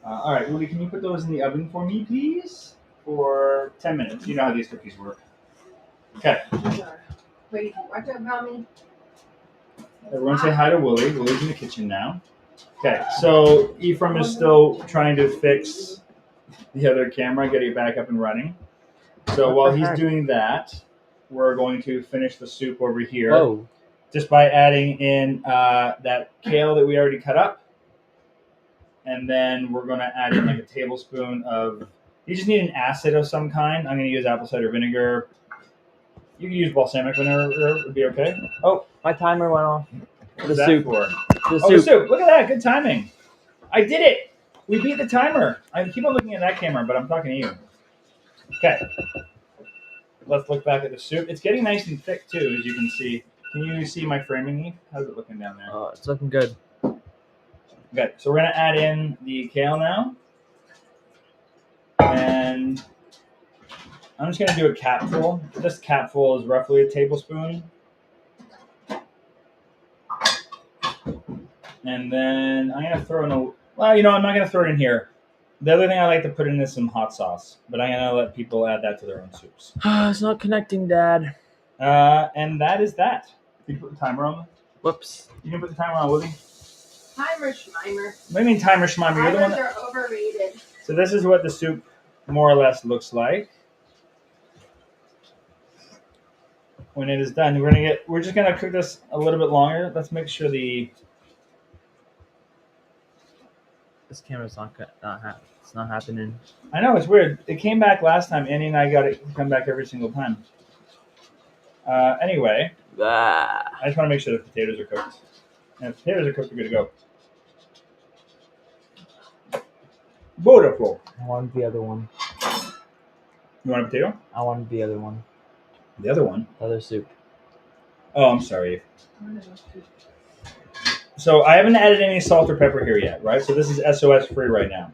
All right, Louie, can you put those in the oven for me, please? For 10 minutes. You know how these cookies work. Okay. Wait, watch out, mommy. Everyone say hi to Wooly. Wooly's in the kitchen now. Okay, so Ephraim is still trying to fix the other camera, get it back up and running. So while he's doing that, we're going to finish the soup over here. Whoa. Just by adding in that kale that we already cut up. And then we're going to add in like a tablespoon of, you just need an acid of some kind. I'm going to use apple cider vinegar. You can use balsamic vinegar, it would be okay. Oh, My timer went off. what's that for? The Oh, the soup. soup. Look at that. Good timing. I did it. We beat the timer. I keep on looking at that camera, but I'm talking to you. Okay. Let's look back at the soup. It's getting nice and thick, too, as you can see. Can you see my framing, Eve? How's it looking down there? It's looking good. Okay, so we're going to add in the kale now. And I'm just going to do a capful. This capful is roughly a tablespoon. And then I'm going to throw in a... Well, you know, I'm not going to throw it in here. The other thing I like to put in is some hot sauce. But I'm going to let people add that to their own soups. It's not connecting, Dad. And that is that. Can you put the timer on? Whoops. You can put the timer on, Willie. Timer schmimer. What do you mean timer schmimer? You're the one Timers that... are overrated. So this is what the soup more or less looks like. When it is done, we're just gonna cook this a little bit longer. Let's make sure This camera's it's not happening. I know, it's weird. It came back last time. Annie and I got it to come back every single time. Anyway, I just want to make sure the potatoes are cooked. And if potatoes are cooked, we're good to go. Beautiful. I wanted the other one. You want a potato? I wanted the other one. The other one? The other soup. Oh, I'm sorry. So I haven't added any salt or pepper here yet, right? So this is SOS free right now.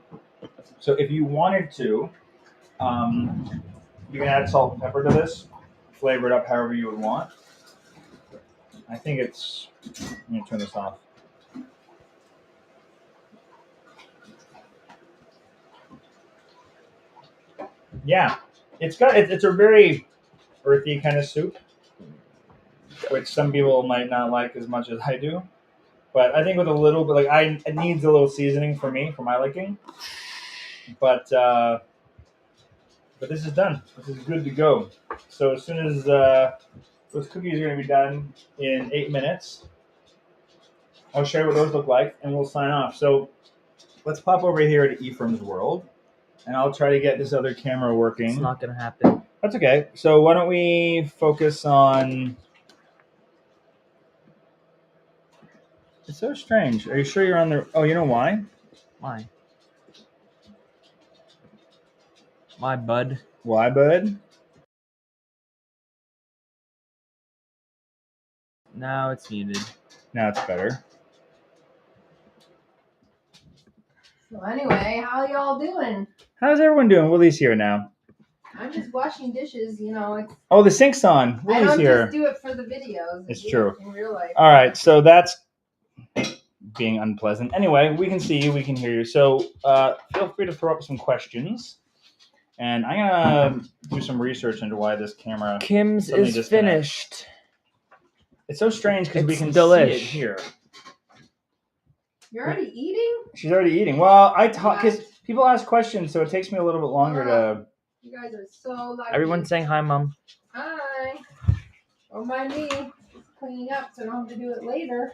So if you wanted to, you can add salt and pepper to this, flavor it up however you would want. I think it's... I'm going to turn this off. Yeah, it's a very earthy kind of soup, which some people might not like as much as I do. But I think with a little bit, like it needs a little seasoning for me, for my liking. But this is done. This is good to go. So as soon as those cookies are going to be done in 8 minutes, I'll show you what those look like, and we'll sign off. So let's pop over here to Ephraim's world, and I'll try to get this other camera working. It's not gonna happen. That's okay. So why don't we focus on... It's so strange. Are you sure you're on the... Oh, you know why? Why? Why, bud? Why, bud? Now it's muted. Now it's better. So anyway, how y'all doing? How's everyone doing? Willie's here now. I'm just washing dishes, you know. Oh, the sink's on. I Willie's don't here. just do it for the videos. It's I do true. it in real life. All right, so that's being unpleasant. Anyway, we can see you, we can hear you. So feel free to throw up some questions. And I'm going to do some research into why this camera... Kim's suddenly is disconnects. finished. It's so strange because we It's can delish. see it here. You're already eating? She's already eating. Well, I talk because people ask questions, so it takes me a little bit longer to... You guys are so lucky. Everyone's saying hi, Mom. Hi. Don't mind me. Just cleaning up so I don't have to do it later.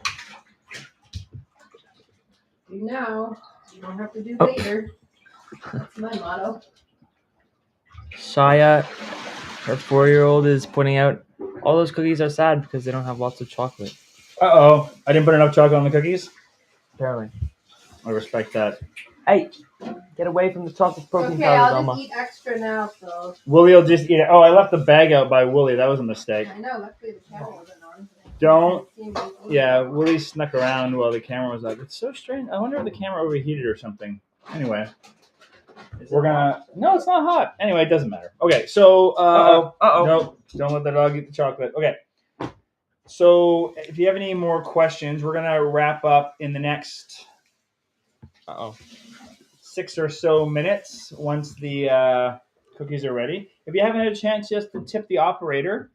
Do now. You don't have to do later. That's my motto. Shaya, her 4-year-old, is pointing out all those cookies are sad because they don't have lots of chocolate. Uh-oh. I didn't put enough chocolate on the cookies? Apparently. I respect that. Hey, get away from the chocolate protein Okay, powders, I'll Alma. just eat extra now, so. Willie will just eat it. Oh, I left the bag out by Willie. That was a mistake. I know, luckily the camera wasn't on. Don't... Yeah, Willie snuck around while the camera was up. It's so strange. I wonder if the camera overheated or something. Anyway. We're gonna... No, it's not hot. Anyway, it doesn't matter. Okay, so... Uh-oh. Nope, don't let the dog eat the chocolate. Okay. So, if you have any more questions, we're gonna wrap up in the next... 6 or so minutes once the cookies are ready. If you haven't had a chance just to tip the operator,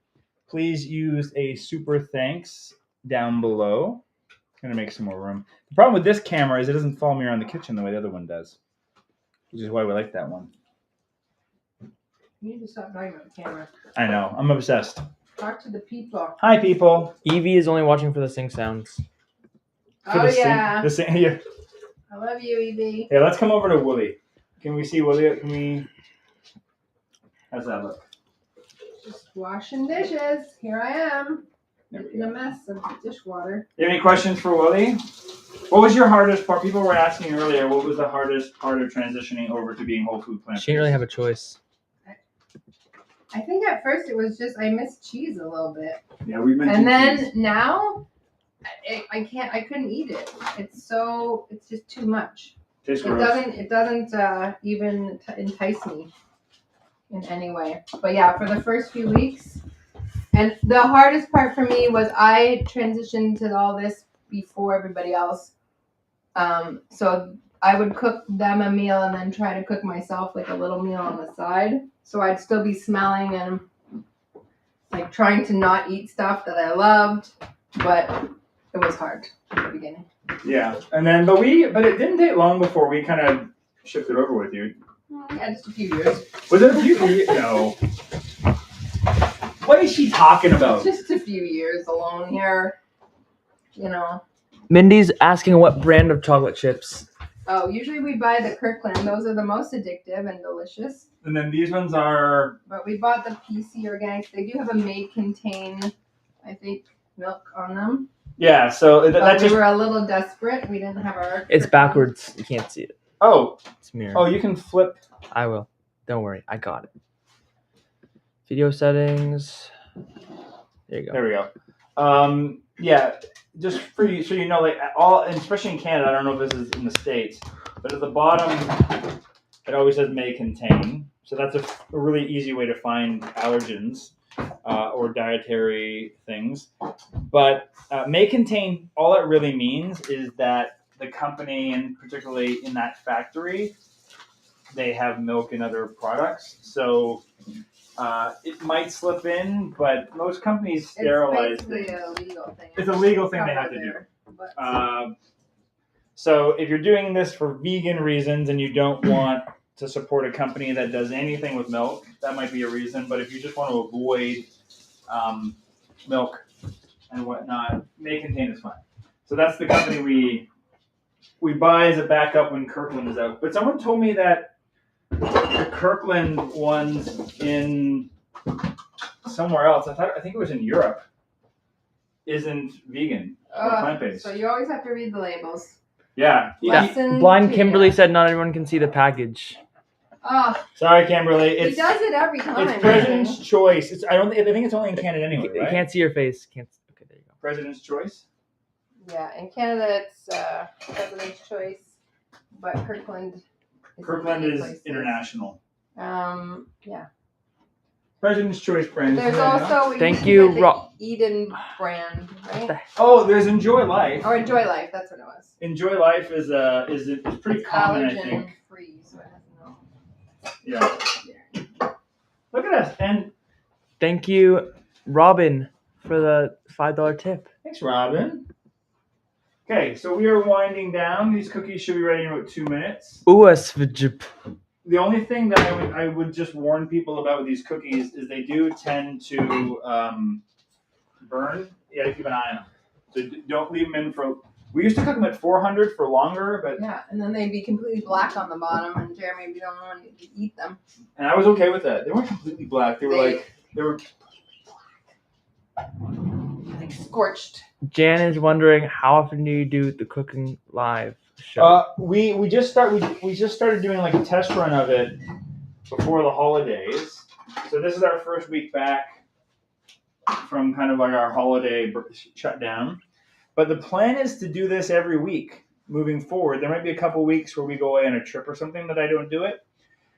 please use a super thanks down below. I'm going to make some more room. The problem with this camera is it doesn't follow me around the kitchen the way the other one does, which is why we like that one. You need to stop talking about the camera. I know. I'm obsessed. Talk to the people. Hi, people. Evie is only watching for the sink sounds. Oh, yeah. Yeah. I love you, Evie. Hey, let's come over to Willie. Can we see Willie? Can we... How's that look? Just washing dishes. Here I am. There we Making a go. mess of dishwater. You have any questions for Willie? What was your hardest part? People were asking earlier, what was the hardest part of transitioning over to being whole food plant-based? She didn't really have a choice. I think at first it was just I missed cheese a little bit. Yeah, we've been. And then now, I couldn't eat it. It's just too much. Tastes It gross. doesn't even entice me in any way. But yeah, for the first few weeks, and the hardest part for me was I transitioned to all this before everybody else. So I would cook them a meal and then try to cook myself like a little meal on the side. So I'd still be smelling and like trying to not eat stuff that I loved, but it was hard at the beginning. Yeah, and then but it didn't take long before we kind of shifted over with you. Yeah, just a few years. Was it a few? No. What is she talking about? Just a few years alone here, you know. Mindy's asking what brand of chocolate chips. Oh, usually we buy the Kirkland. Those are the most addictive and delicious. And then these ones are. But we bought the PC Organics. They do have a may contain, I think, milk on them. Yeah, so But that we just. were a little desperate. We didn't have our. It's Kirkland. backwards. You can't see it. Oh, It's mirror. you can flip. I will. Don't worry. I got it. Video settings. There you go. There we go. Yeah, just for you, so you know, like all, and especially in Canada, I don't know if this is in the States, but at the bottom, it always says may contain. So that's a really easy way to find allergens or dietary things. But may contain, all it really means is that the company, and particularly in that factory, they have milk and other products. So it might slip in, but most companies sterilize It's basically things. a legal thing. It's a legal thing they have to do. So if you're doing this for vegan reasons and you don't want to support a company that does anything with milk, that might be a reason. But if you just want to avoid milk and whatnot, may contain is fine. So that's the company we buy as a backup when Kirkland is out. But someone told me that the Kirkland ones in somewhere else, I think it was in Europe, isn't vegan or plant-based. So you always have to read the labels. Yeah. Lesson Blind two. Kimberly said not everyone can see the package. Oh, Sorry, Kimberly. he does it every time. It's President's Choice. I think it's only in Canada anyway, You right? can't see your face. Okay, there you go. President's Choice. Yeah, in Canada it's President's Choice. but Kirkland. Kirkland in is places. international. Yeah. President's Choice brand. There's Yeah, yeah. also Thank can you, get the Ro- Eden brand, right? Oh, there's Enjoy Life. Or Enjoy Life. That's what it was. Enjoy Life is pretty It's common, I allergen think. free, so it has no. Yeah. Look at us. And Thank you, Robin, for the $5 tip. thanks, Robin. Okay, so we are winding down. These cookies should be ready in about 2 minutes. USVJP. The only thing that I would just warn people about with these cookies is they do tend to burn. You gotta keep an eye on them. So don't leave them in for. We used to cook them at 400 for longer, but Yeah, and then they'd be completely black on the bottom, and Jeremy would be the only one to eat them. and I was okay with that. They weren't completely black. They were like scorched. Jan is wondering how often do you do the cooking live show? We just started doing like a test run of it before the holidays. So this is our first week back from kind of like our holiday shutdown. But the plan is to do this every week moving forward. There might be a couple weeks where we go away on a trip or something that I don't do it.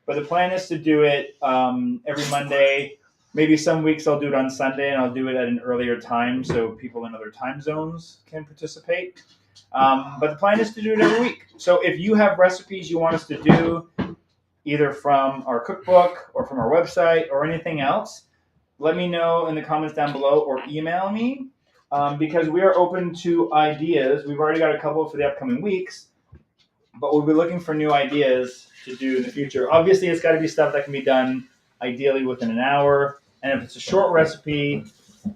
But the plan is to do it every Monday. Maybe some weeks I'll do it on Sunday, and I'll do it at an earlier time so people in other time zones can participate. But the plan is to do it every week. So if you have recipes you want us to do, either from our cookbook or from our website or anything else, let me know in the comments down below or email me because we are open to ideas. We've already got a couple for the upcoming weeks, but we'll be looking for new ideas to do in the future. Obviously, it's got to be stuff that can be done ideally within an hour. And if it's a short recipe,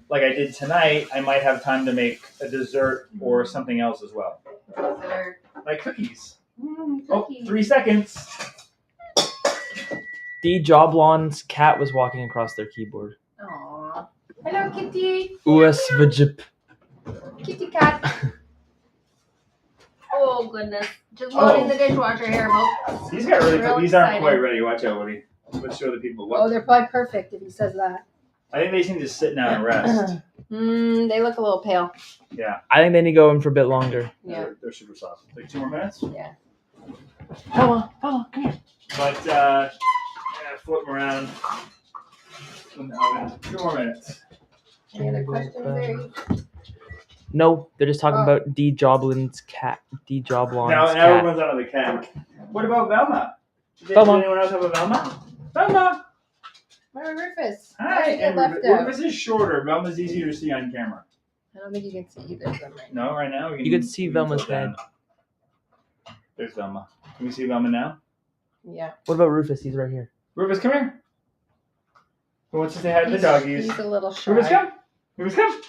like I did tonight, I might have time to make a dessert or something else as well. Like cookies. Cookies. Oh, 3 seconds. D. Joblon's cat was walking across their keyboard. Aww. Hello, kitty. USVJP. Kitty cat. Oh, goodness. Just loading the dishwasher here, folks. These got really Real cool. These aren't excited. quite ready. Watch out, Woody. Let's show the people. Oh, they're probably perfect if he says that. I think they just need to sit down and rest. They look a little pale. Yeah. I think they need to go in for a bit longer. Yeah. They're super soft. Like 2 more minutes? Yeah. Come on, come here. But, flip them around in the oven. 2 more minutes. Any other questions there? No, they're just talking about D. Joblon's cat. D. Joblon's Now cat. everyone's out of the cat. What about Velma? Does anyone else have a Velma? Velma! Where Rufus? Hi. Get left out. Rufus is shorter. Velma's easier to see on camera. I don't think you can see either of them right No, right now? You can see Velma's head. There's Velma. Can we see Velma now? now. Yeah. What about Rufus? He's right here. Rufus, come here. Who wants to say hi to the doggies? He's a little shy. Rufus, come. Rufus, come.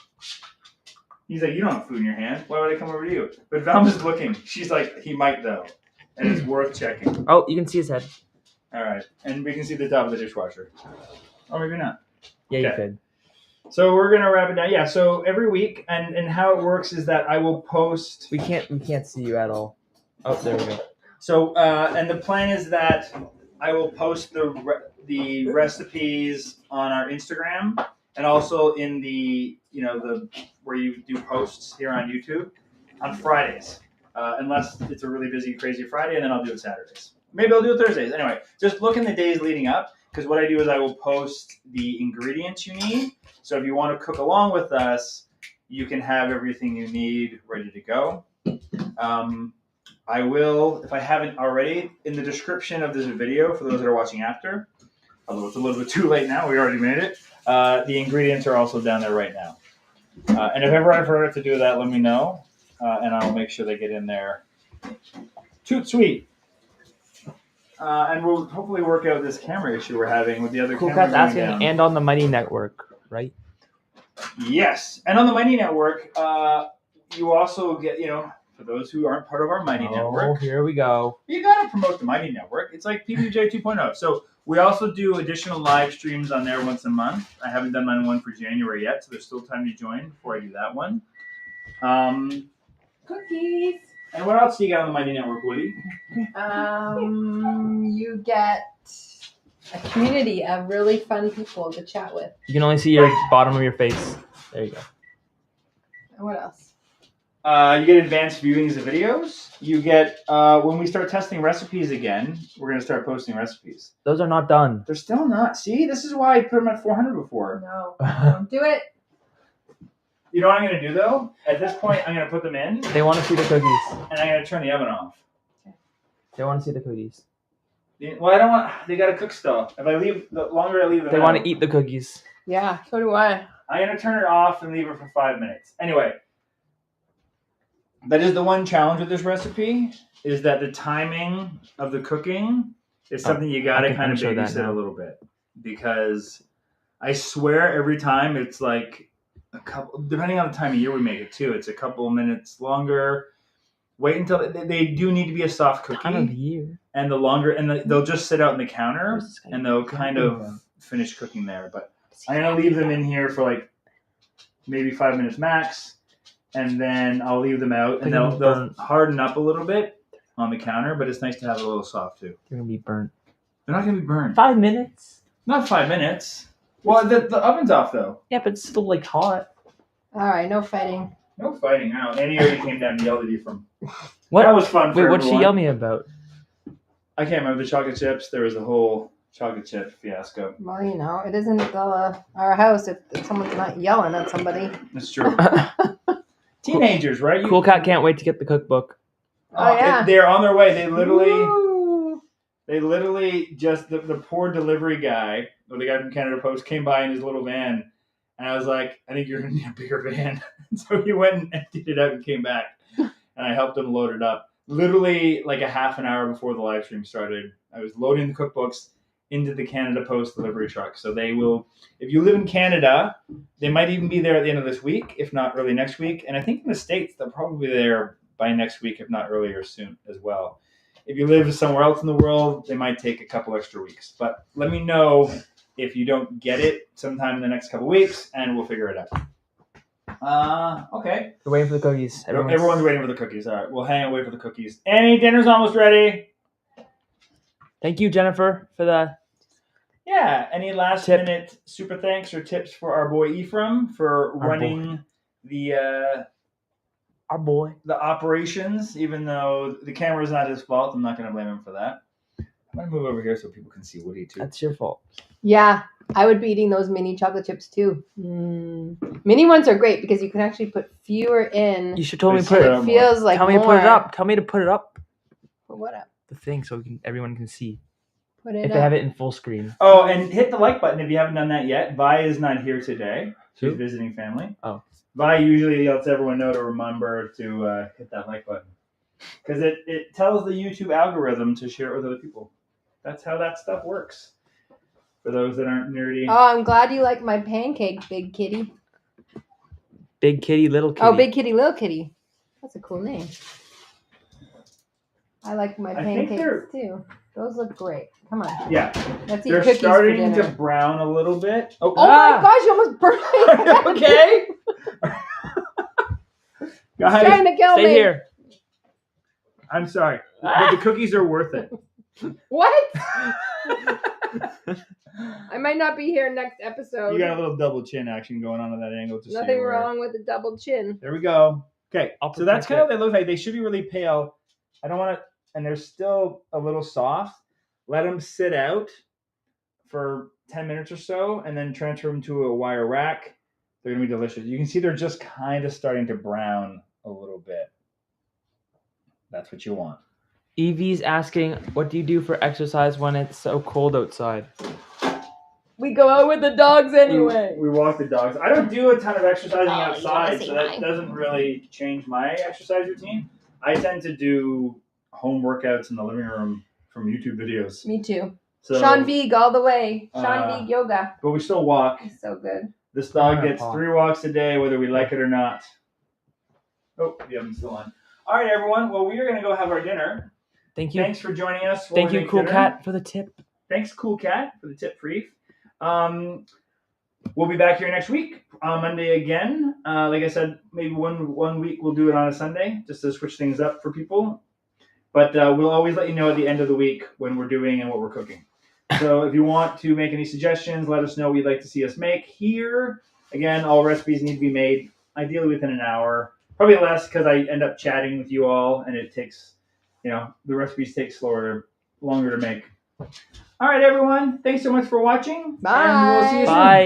He's like, you don't have food in your hand. Why would I come over to you? But Velma's looking. She's like, he might though. And it's worth checking. Oh, you can see his head. All right. And we can see the top of the dishwasher. Or maybe not. Yeah, Okay. you could. So we're going to wrap it down. Yeah, so every week. And how it works is that I will post. We can't see you at all. Oh, there we go. So, and the plan is that I will post the recipes on our Instagram and also in the where you do posts here on YouTube on Fridays, unless it's a really busy, crazy Friday, and then I'll do it Saturdays. Maybe I'll do it Thursdays. Anyway, just look in the days leading up because what I do is I will post the ingredients you need. So if you want to cook along with us, you can have everything you need ready to go. I will, if I haven't already, in the description of this video, for those that are watching after, although it's a little bit too late now, we already made it, the ingredients are also down there right now. And if ever I forget to do that, let me know, and I'll make sure they get in there. Toot sweet. And we'll hopefully work out this camera issue we're having with the other Cool camera Cat's going asking, down. and on the Mighty Network, right? Yes. And on the Mighty Network, you also get, for those who aren't part of our Mighty Oh, Network, here we go. you got to promote the Mighty Network. It's like PBJ 2.0. So we also do additional live streams on there once a month. I haven't done my one for January yet, so there's still time to join before I do that one. Cookies. And what else do you got on the Mighty Network, Woody? You get a community of really fun people to chat with. You can only see your bottom of your face. There you go. And what else? You get advanced viewings of videos. You get when we start testing recipes again, we're gonna start posting recipes. Those are not done. They're still not. See, this is why I put them at 400 before. No, don't do it. You know what I'm gonna do though? At this point, I'm gonna put them in, They want to see the cookies. and I'm gonna turn the oven off. They want to see the cookies. Well, I don't want. They gotta cook still. If I leave, the longer I leave them, They want to eat the cookies. Yeah, so do I. I'm gonna turn it off and leave it for 5 minutes. Anyway, that is the one challenge with this recipe, is that the timing of the cooking is something you gotta kind of babysit a little bit, because I swear every time it's like a couple, depending on the time of year we make it too, it's a couple minutes longer. Wait until they do need to be a soft cookie. Time of year. And the longer, and they'll just sit out in the counter, and they'll kind of finish cooking there. But I'm gonna leave them in here for like maybe 5 minutes max, and then I'll leave them out, and they'll harden up a little bit on the counter. But it's nice to have it a little soft too. They're gonna be burnt. They're not gonna be burned. 5 minutes. Not 5 minutes. Well, the oven's off though. Yeah, but it's still like hot. All right, no fighting. No fighting out. Annie already came down and yelled at you from. What? That was fun. Wait, what'd she everyone. yell me about? I can't remember the chocolate chips. There was a whole chocolate chip fiasco. Well, you know, it isn't our house if someone's not yelling at somebody. That's true. Teenagers, right? Cool Cat can't wait to get the cookbook. Oh, yeah. They're on their way. They literally. Woo! They literally just the poor delivery guy, or the guy from Canada Post, came by in his little van, and I was like, I think you're gonna need a bigger van. So he went and emptied it out and came back, and I helped him load it up. Literally like a half an hour before the live stream started, I was loading the cookbooks into the Canada Post delivery truck. So they will, if you live in Canada, they might even be there at the end of this week, if not early next week. And I think in the States, they'll probably be there by next week, if not earlier soon as well. If you live somewhere else in the world, they might take a couple extra weeks. But let me know if you don't get it sometime in the next couple weeks, and we'll figure it out. Okay. We're waiting for the cookies. Everyone's waiting for the cookies. All right, we'll hang out, wait for the cookies. Annie, dinner's almost ready. Thank you, Jennifer, for the. Yeah. Any last minute super thanks or tips for our boy Ephraim for running the operations? Even though the camera's not his fault, I'm not going to blame him for that. I'm going to move over here so people can see Woody too. That's your fault. Yeah, I would be eating those mini chocolate chips too. Mini ones are great because you can actually put fewer in. You should totally It's put it. It feels like Tell me to put it up. Tell me to put it up. Put what up? The thing so everyone can see. Put it If up. they have it in full screen. Oh, and hit the like button if you haven't done that yet. Vi is not here today. She's Who? visiting family. Oh. Vi usually lets everyone know to remember to hit that like button. Because it tells the YouTube algorithm to share it with other people. That's how that stuff works. For those that aren't nerdy. Oh, I'm glad you like my pancake, Big Kitty. Big kitty, little kitty. Oh, Big Kitty, Little Kitty. That's a cool name. I like my I think pancakes too. Those look great. Come on. Yeah. Let's eat They're cookies starting for to dinner. brown a little bit. Oh my gosh, you almost burned me. Okay. Guys, Trying to kill Stay me. here. I'm sorry. But the cookies are worth it. What? I might not be here next episode. You got a little double chin action going on at that angle. Just so Nothing you're aware. wrong with a double chin. There we go. Okay, I'll so that's protect kind of what they look like. They should be really pale. I don't want to, and they're still a little soft. Let them sit out for 10 minutes or so, and then transfer them to a wire rack. They're going to be delicious. You can see they're just kind of starting to brown a little bit. That's what you want. Evie's asking, what do you do for exercise when it's so cold outside? We go out with the dogs anyway. We walk the dogs. I don't do a ton of exercising Oh, outside, you so wanna that see doesn't really change my exercise routine. I tend to do home workouts in the living room from YouTube videos. Me too. So, Sean Veig all the way. Sean Veig yoga. but we still walk. He's so good. This dog Yeah, gets Paul. 3 walks a day, whether we like it or not. Oh, the oven's still on. All right, everyone. Well, we are going to go have our dinner. Thank you. Thanks for joining us. Thank you, Cool Cat, for the tip. Thanks, Cool Cat, for the tip, Free. We'll be back here next week on Monday again. Like I said, maybe one week we'll do it on a Sunday just to switch things up for people. But we'll always let you know at the end of the week when we're doing and what we're cooking. So if you want to make any suggestions, let us know what you'd like to see us make here. Again, all recipes need to be made ideally within an hour. Probably less because I end up chatting with you all, and it takes, the recipes take longer to make. All right, everyone. Thanks so much for watching. Bye. And we'll see you soon. Bye.